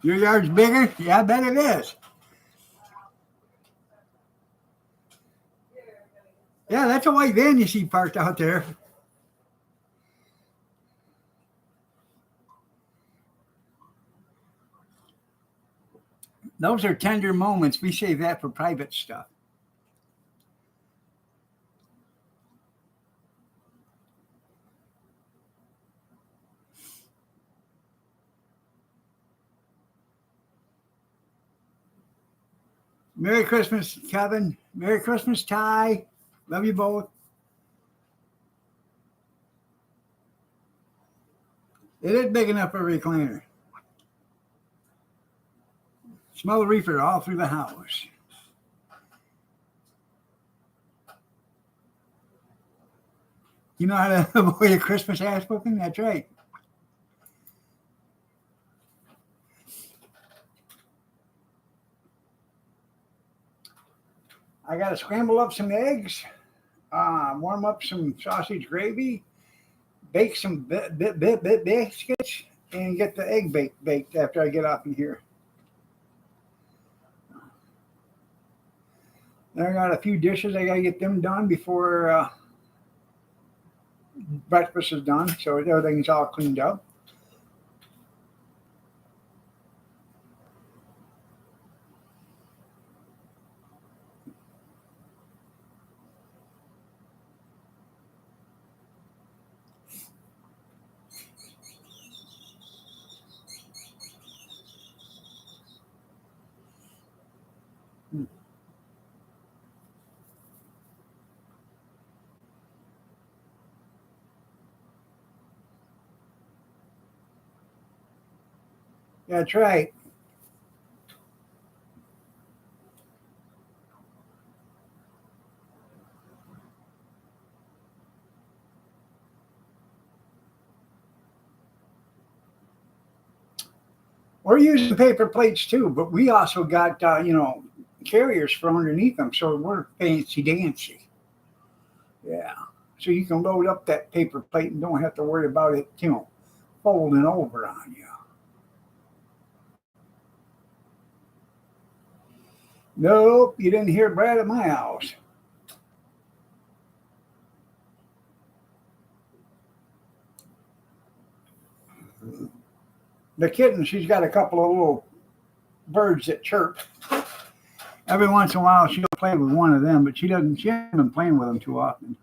Your yard's bigger? Yeah, I bet it is. Yeah, that's a white van you see parked out there. Those are tender moments. We save that for private stuff. Merry Christmas, Kevin. Merry Christmas, Ty. Love you both. It is big enough for a recliner. Smell the reefer all through the house. You know how to avoid a Christmas ass whooping? That's right. I got to scramble up some eggs, warm up some sausage gravy, bake some biscuits, and get the egg baked after I get off in here. Then I got a few dishes. I got to get them done before breakfast is done, so everything's all cleaned up. That's right. We're using paper plates too, but we also got carriers for underneath them, so we're fancy dancy. Yeah, so you can load up that paper plate and don't have to worry about it, folding over on you. Nope, you didn't hear Brad at my house. The kitten, she's got a couple of little birds that chirp. Every once in a while, she'll play with one of them, but she hasn't been playing with them too often.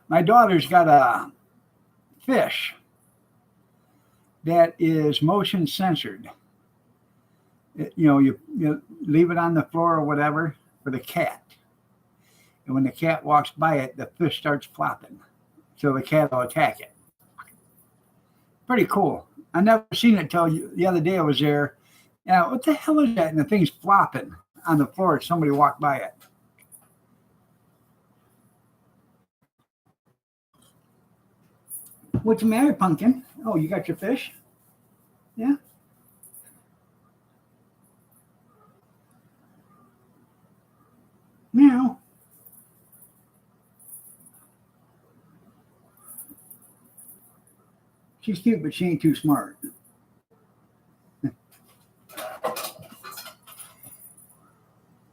My daughter's got a fish that is motion censored. You leave it on the floor or whatever for the cat. And when the cat walks by it, the fish starts flopping. So the cat will attack it. Pretty cool. I never seen it till the other day I was there. Yeah, what the hell is that? And the thing's flopping on the floor. Somebody walked by it. What's the matter, Pumpkin? Oh, you got your fish? Yeah. Meow. She's cute, but she ain't too smart.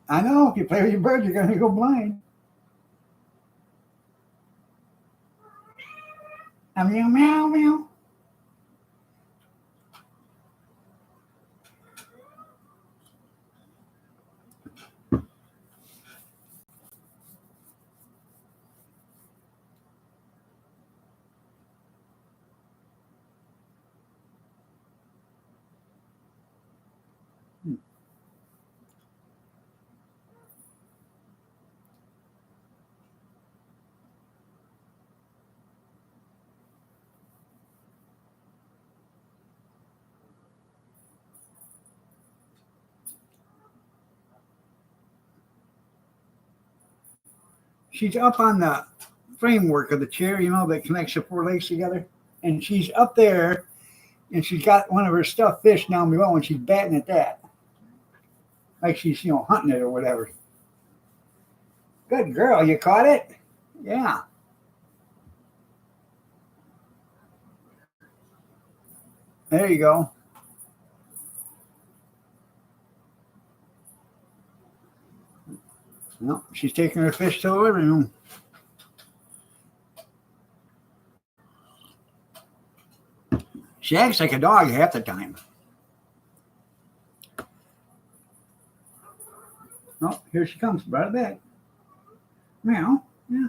I know, if you play with your birds, you're going to go blind. Meow, meow, meow. She's up on the framework of the chair, that connects the four legs together. And she's up there, and she's got one of her stuffed fish down below, and she's batting at that. Like she's, hunting it or whatever. Good girl, you caught it? Yeah. There you go. No, she's taking her fish to the living room. She acts like a dog half the time. Oh, here she comes, brought it back. Meow, yeah.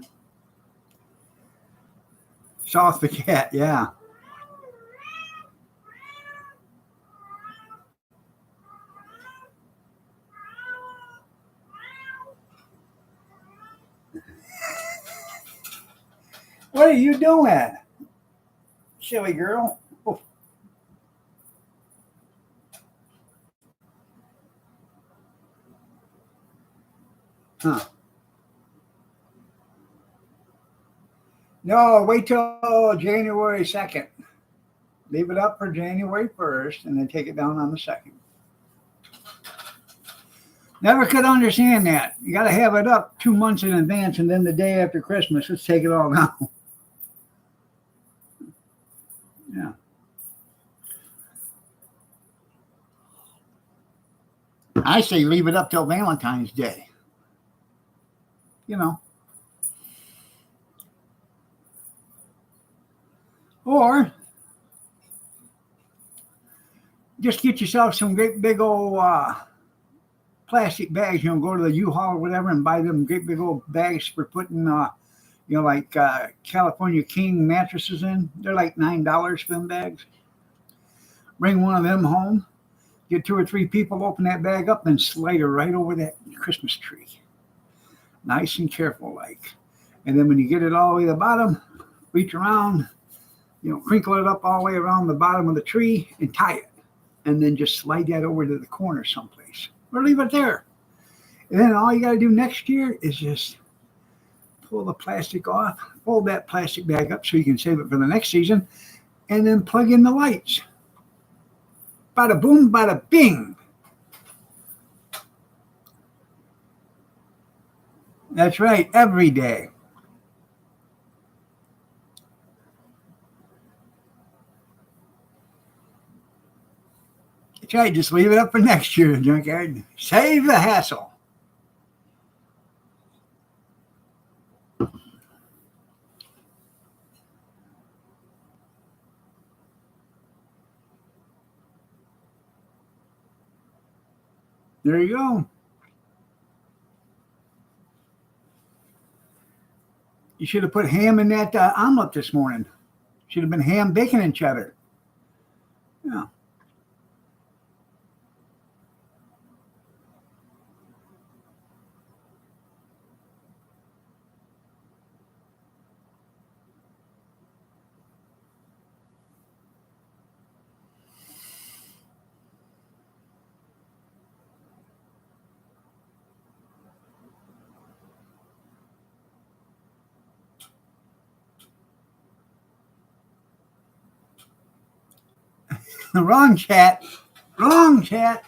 Soft the cat, yeah. What are you doing? Silly girl. Oh. Huh. No, wait till January 2nd. Leave it up for January 1st and then take it down on the 2nd. Never could understand that. You got to have it up 2 months in advance and then the day after Christmas, let's take it all down. Yeah. I say leave it up till Valentine's Day. You know. Or just get yourself some great big old plastic bags. You know, go to the U-Haul or whatever and buy them great big old bags for putting, like California King mattresses in. They're like $9 for them bags. Bring one of them home. Get 2 or 3 people, open that bag up, and slide it right over that Christmas tree. Nice and careful like. And then when you get it all the way to the bottom, reach around, crinkle it up all the way around the bottom of the tree and tie it. And then just slide that over to the corner someplace. Or leave it there. And then all you got to do next year is just pull the plastic off, fold that plastic bag up so you can save it for the next season, and then plug in the lights. Bada boom, bada bing. That's right, every day. That's right, just leave it up for next year, junkyard. Save the hassle. There you go. You should have put ham in that omelet this morning. Should have been ham, bacon, and cheddar. Yeah. Wrong chat. Wrong chat.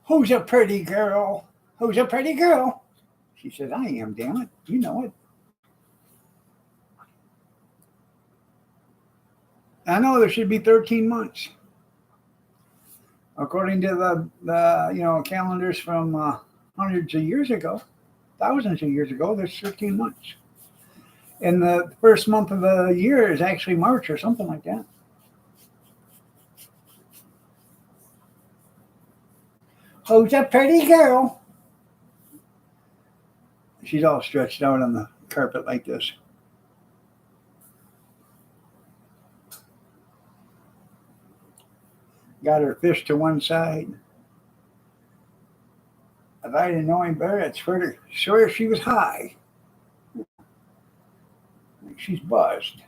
Who's a pretty girl? Who's a pretty girl? She said, I am, damn it. You know it. I know there should be 13 months. According to the calendars from hundreds of years ago, thousands of years ago, there's 13 months. And the first month of the year is actually March or something like that. Who's a pretty girl? She's all stretched out on the carpet like this. Got her fish to one side. If I didn't know any better, I'd swear she was high. She's buzzed.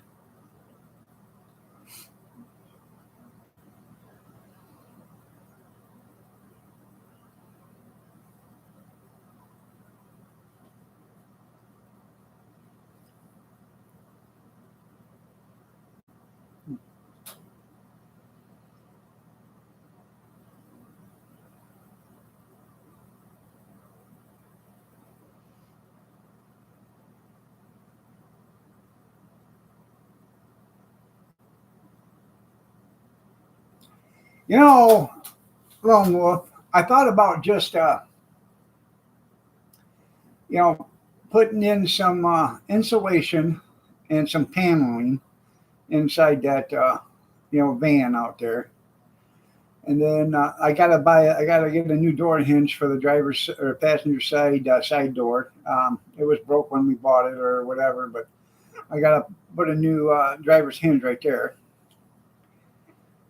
Lone Wolf, I thought about just putting in some insulation and some paneling inside that van out there. And then I gotta get a new door hinge for the driver's or passenger side door. It was broke when we bought it or whatever, but I gotta put a new driver's hinge right there,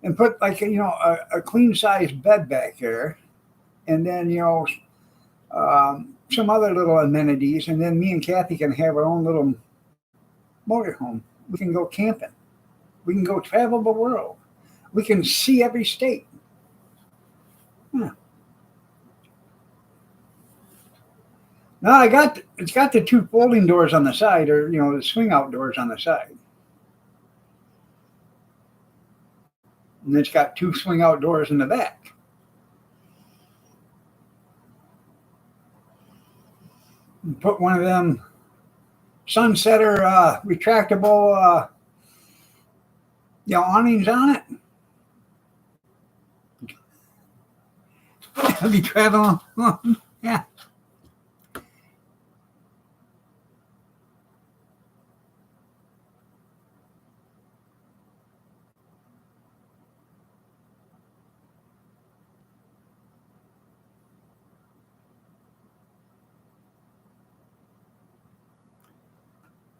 and put like a queen size bed back there, and then some other little amenities, and then me and Kathy can have our own little motorhome. We can go camping. We can go travel the world. We can see every state. Yeah. Now it's got the two folding doors on the side, or the swing out doors on the side, and it's got two swing out doors in the back. And put one of them Sunsetter retractable awnings on it. I'll be traveling. Yeah.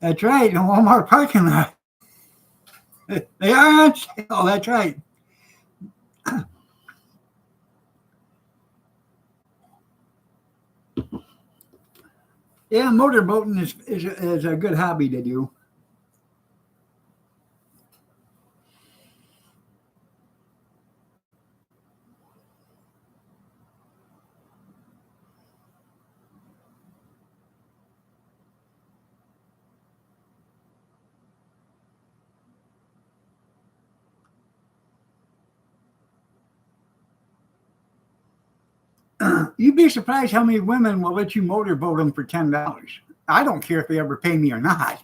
That's right, in the Walmart parking lot. They are on sale. That's right. Yeah, motorboating is a good hobby to do. You'd be surprised how many women will let you motorboat them for $10. I don't care if they ever pay me or not.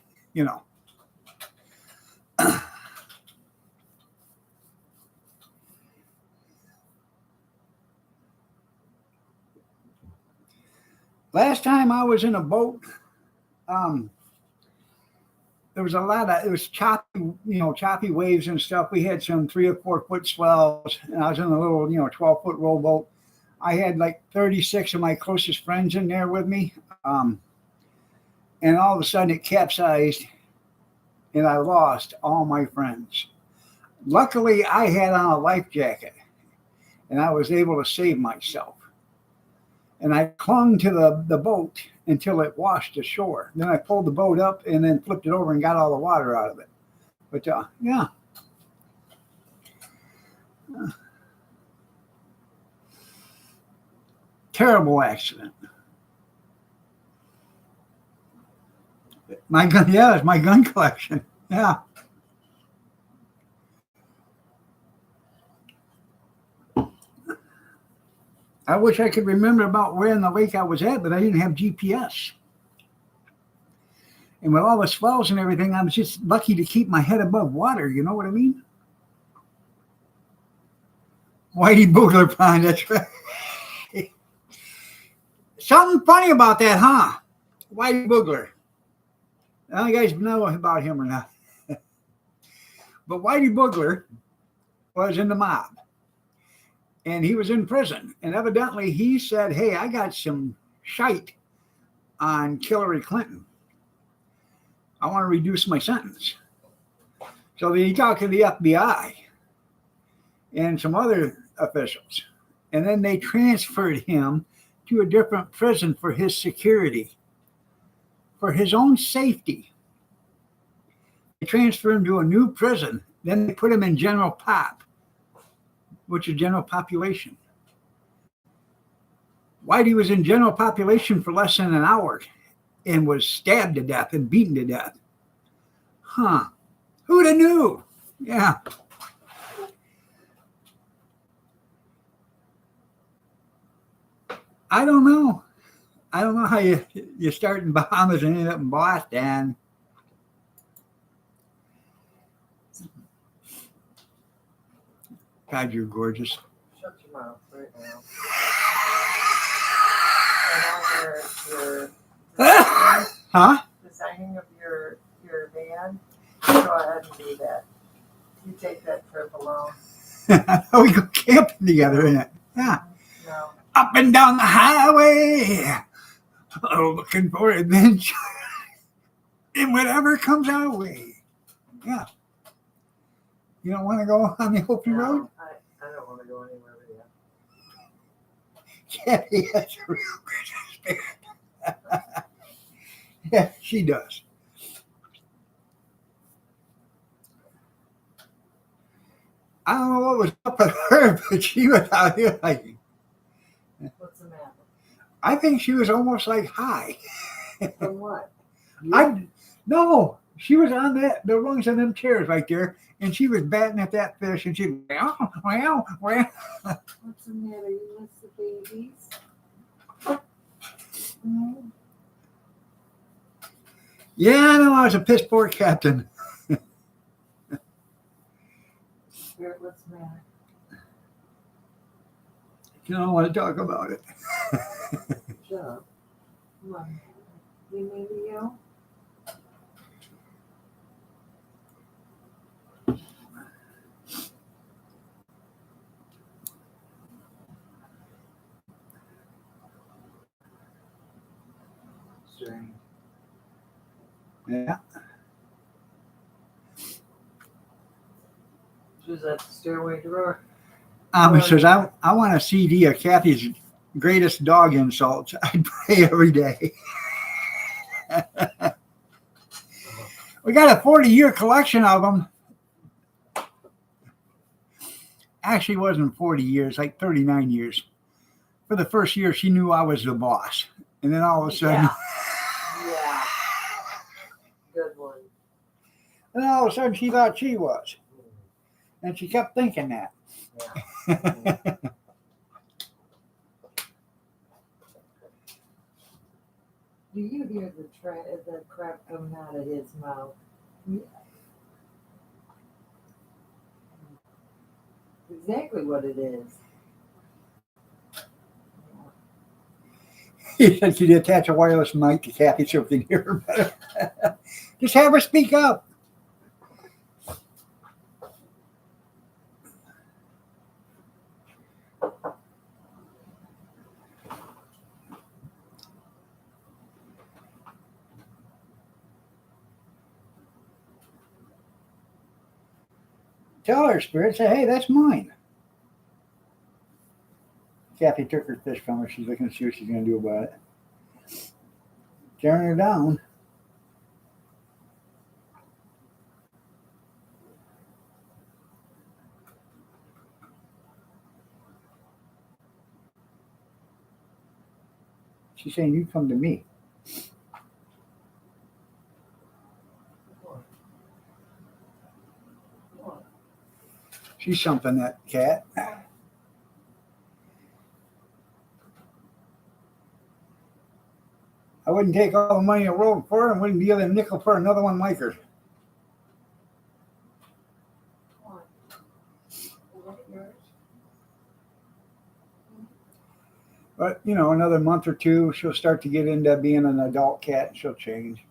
Last time I was in a boat, there was it was choppy waves and stuff. We had some 3 or 4 foot swells, and I was in a little 12-foot rowboat. I had like 36 of my closest friends in there with me, and all of a sudden it capsized, and I lost all my friends. Luckily, I had on a life jacket, and I was able to save myself. And I clung to the boat until it washed ashore. Then I pulled the boat up and then flipped it over and got all the water out of it. But yeah. Terrible accident. My gun, yeah, it's my gun collection. Yeah. I wish I could remember about where in the lake I was at, but I didn't have GPS. And with all the swells and everything, I was just lucky to keep my head above water. You know what I mean? Whitey Boogler Pond, that's right. Something funny about that, huh? Whitey Boogler. I don't know if you guys know about him or not. But Whitey Boogler was in the mob. And he was in prison. And evidently he said, hey, I got some shite on Hillary Clinton. I want to reduce my sentence. So then he talked to the FBI and some other officials. And then they transferred him to a different prison for his security, for his own safety. They transferred him to a new prison. Then they put him in general pop, which is general population. Whitey was in general population for less than an hour and was stabbed to death and beaten to death. Huh. Who'd have knew? Yeah. I don't know. I don't know how you start in Bahamas and end up in Boston. God, you're gorgeous. Shut your mouth right now. And I'll wear your Huh? Designing of your van, go ahead and do that. You take that trip alone. We go camping together in it. Yeah. No. Up and down the highway, looking for adventure, and whatever comes our way. Yeah. You don't want to go on the Hopi Road? No, I don't want to go anywhere with you. Kathy has a real Christmas spirit. Yeah, she does. I don't know what was up with her, but she was out here like, What's the matter? I think she was almost like high. From what? No, she was on the rungs of them chairs right there, and she was batting at that fish, and she, well. What's the matter? You miss the babies? Mm-hmm. Yeah, I know. I was a piss poor captain. Spirit, what's the matter? You don't want to talk about it. Shut up. Come on. You maybe you? Strange. Yeah. She was at the stairway drawer. It says, I want a CD of Kathy's greatest dog insults. I pray every day. We got a 40-year collection of them. Actually, it wasn't 40 years, like 39 years. For the first year, she knew I was the boss. And then all of a sudden, Yeah. Good one. and all of a sudden she thought she was. And she kept thinking that. Yeah. Do you hear the crap coming out of his mouth? Exactly what it is. He said she'd attach a wireless mic to Kathy so we can hear her better. Just have her speak up. Tell her, Spirit, say, hey, that's mine. Kathy took her fish from her. She's looking to see what she's going to do about it. Tearing her down. She's saying, you come to me. She's something, that cat. I wouldn't take all the money in the world for her and wouldn't give a nickel for another one like her. But, you know, another month or two, she'll start to get into being an adult cat and she'll change.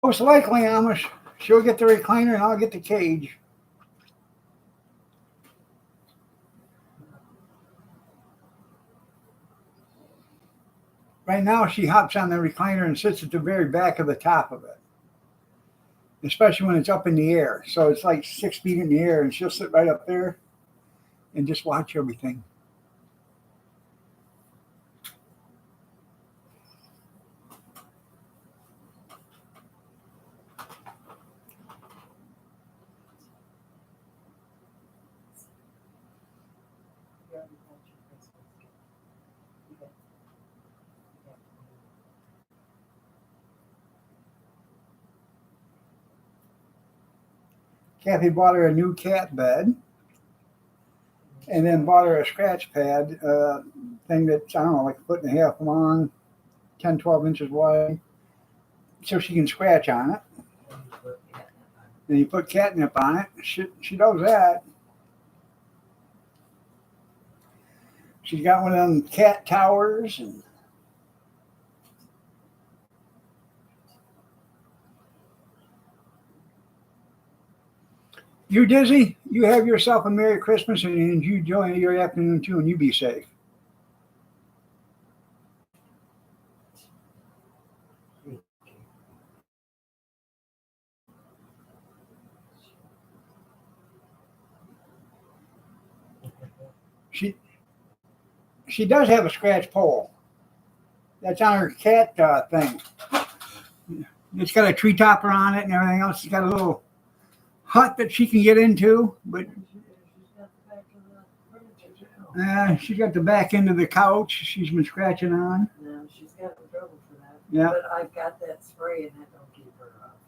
Most likely, Amish, she'll get the recliner and I'll get the cage. Right now, she hops on the recliner and sits at the very back of the top of it, especially when it's up in the air. So it's like 6 feet in the air, and she'll sit right up there and just watch everything. Kathy bought her a new cat bed and then bought her a scratch pad thing that's, I don't know, like 1.5 feet long, 10, 12 inches wide, so she can scratch on it. And you put catnip on it. She does that. She's got one of them cat towers and you dizzy? You have yourself a Merry Christmas and enjoy your afternoon too, and you be safe. She she does have a scratch pole. That's on her cat thing. It's got a tree topper on it and everything else. It's got a little hut that she can get into, but she's got the back end of the couch she's been scratching on. No, she's got in trouble for that. Yeah. But I've got that spray and that don't keep her up.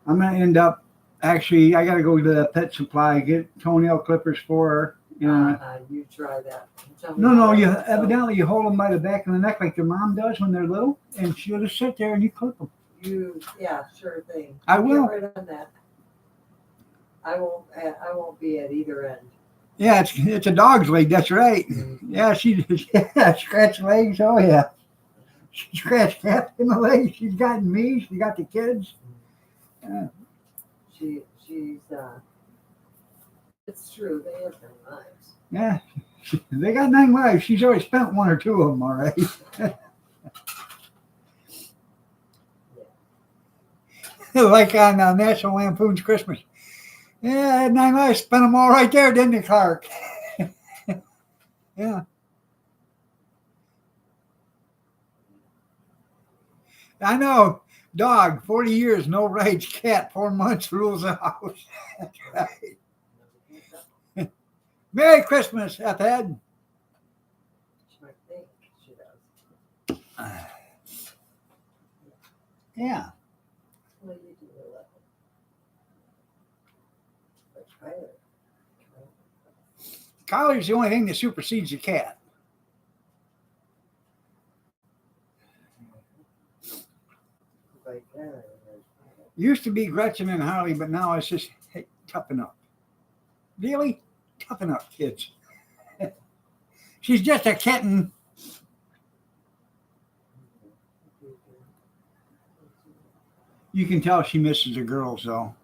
I'm going to end up, actually, I got to go to the pet supply, get toenail clippers for her. You try that. No, evidently you hold them by the back of the neck like their mom does when they're little, and she'll just sit there and you clip them. Sure thing. I will. Get right on that. I won't be at either end. Yeah, it's a dog's leg. That's right. Mm-hmm. Yeah, scratch legs. Oh yeah, she scratched Cap in the leg. She's gotten me. She got the kids. She's it's true. They have their lives. Yeah, they got 9 lives. She's already spent 1 or 2 of them. All right. Like on National Lampoon's Christmas. Yeah, I had 9 lives. Spent them all right there, didn't you, Clark? Yeah. I know. Dog, 40 years, no rights. Cat, 4 months, rules the house. That's right. Merry Christmas, F-Head. I think she does. Yeah. Well, you do love it. But Kyler. Collar's the only thing that supersedes a cat. Like that. Used to be Gretchen and Harley, but now it's just, hey, toughen up. Really? Toughen up, kids. She's just a kitten. You can tell she misses the girls, though.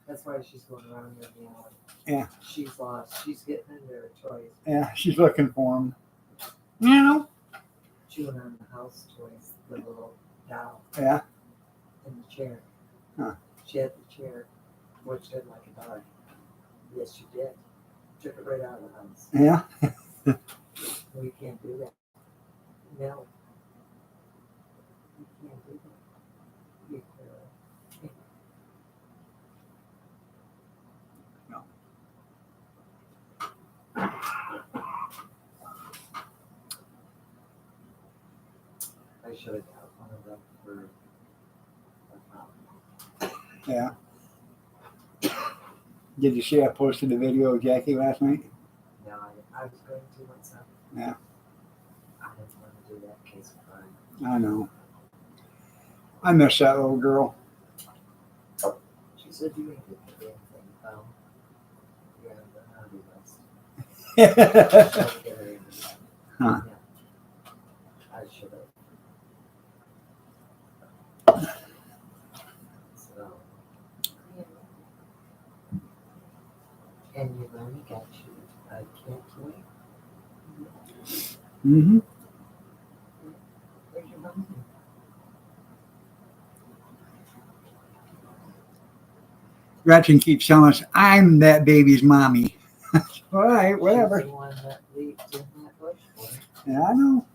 That's why she's going around there now. Yeah. She's lost. She's getting into her toys. Yeah, she's looking for them. You know? Chewing on the house toys, the little doll Yeah. in the chair. Huh. She had the chair, which did like a dog. Yes, she did. Took it right out of the house. Yeah. We can't do that. No. You can't do that. You can't. I should have got one of them for Yeah. Did you see I posted a video of Jackie last night? No, I was going to myself. Yeah. I didn't want to do that case of crime. I know. I miss that little girl. She said you ain't get the damn thing found. You're on the naughty list. I'll get her in there. Huh. Yeah. I should have. So, and you've only got you. I can't wait. Mm-hmm. Where's your mom? Gretchen keeps telling us, I'm that baby's mommy. All right, whatever. She's the one that leaked in that bush for it. Yeah, I know.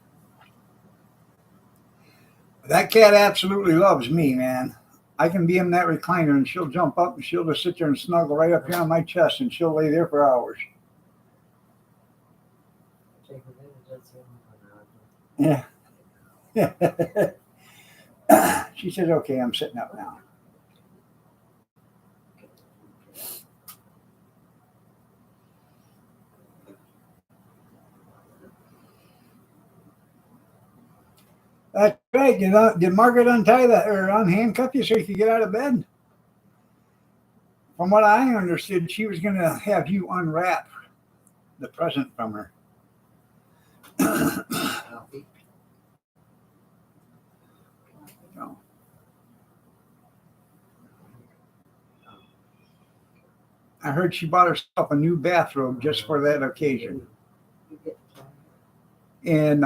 That cat absolutely loves me, man. I can be in that recliner and she'll jump up and she'll just sit there and snuggle right up here on my chest and she'll lay there for hours. Take advantage of it. Yeah. She says, okay, I'm sitting up now. That's right. Did Margaret untie that or unhandcuff you so you could get out of bed? From what I understood, she was going to have you unwrap the present from her. Coffee. So, I heard she bought herself a new bathrobe just for that occasion. You get to try. And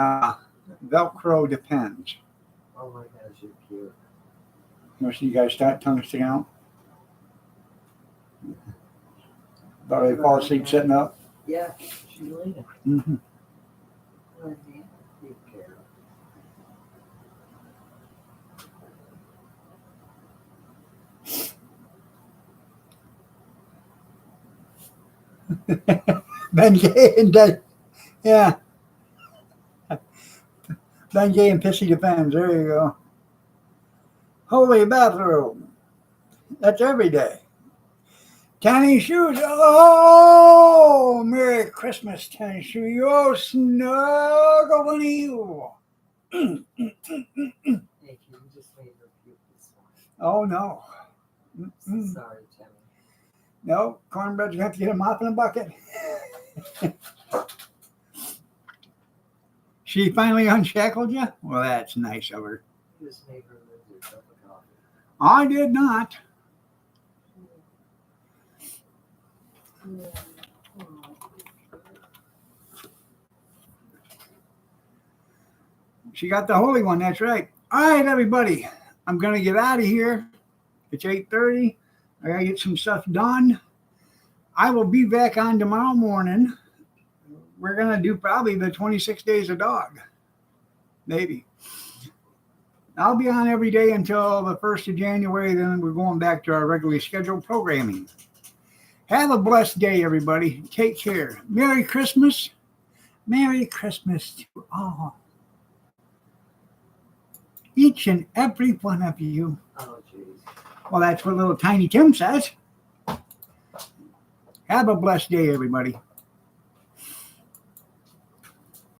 Velcro Depends. Oh my gosh, you're cute. Most of you guys start tongue sticking out. Thought I'd fall asleep sitting up. Yeah, she's leaning. Mm-hmm. Take care. Ben Gay and yeah. Ben Gay and Pissy Depends. There you go. Holy bathrobe. That's every day. Tennis shoes. Oh, Merry Christmas, tennis shoe. You snuggle on you. Hey, you just made her puke this morning. Oh, no. Mm-mm. Sorry, Timmy. No, cornbread's going to have to get a mop in a bucket. She finally unshackled you? Well, that's nice of her. You just made her lose her cup of coffee. I did not. She got the holy one, that's right. All right, everybody. I'm going to get out of here. It's 8:30. I got to get some stuff done. I will be back on tomorrow morning. We're going to do probably the 26 days of dog. Maybe. I'll be on every day until the 1st of January. Then we're going back to our regularly scheduled programming. Have a blessed day, everybody. Take care. Merry Christmas. Merry Christmas to all. Each and every one of you. Oh, jeez. Well, that's what little Tiny Tim says. Have a blessed day, everybody.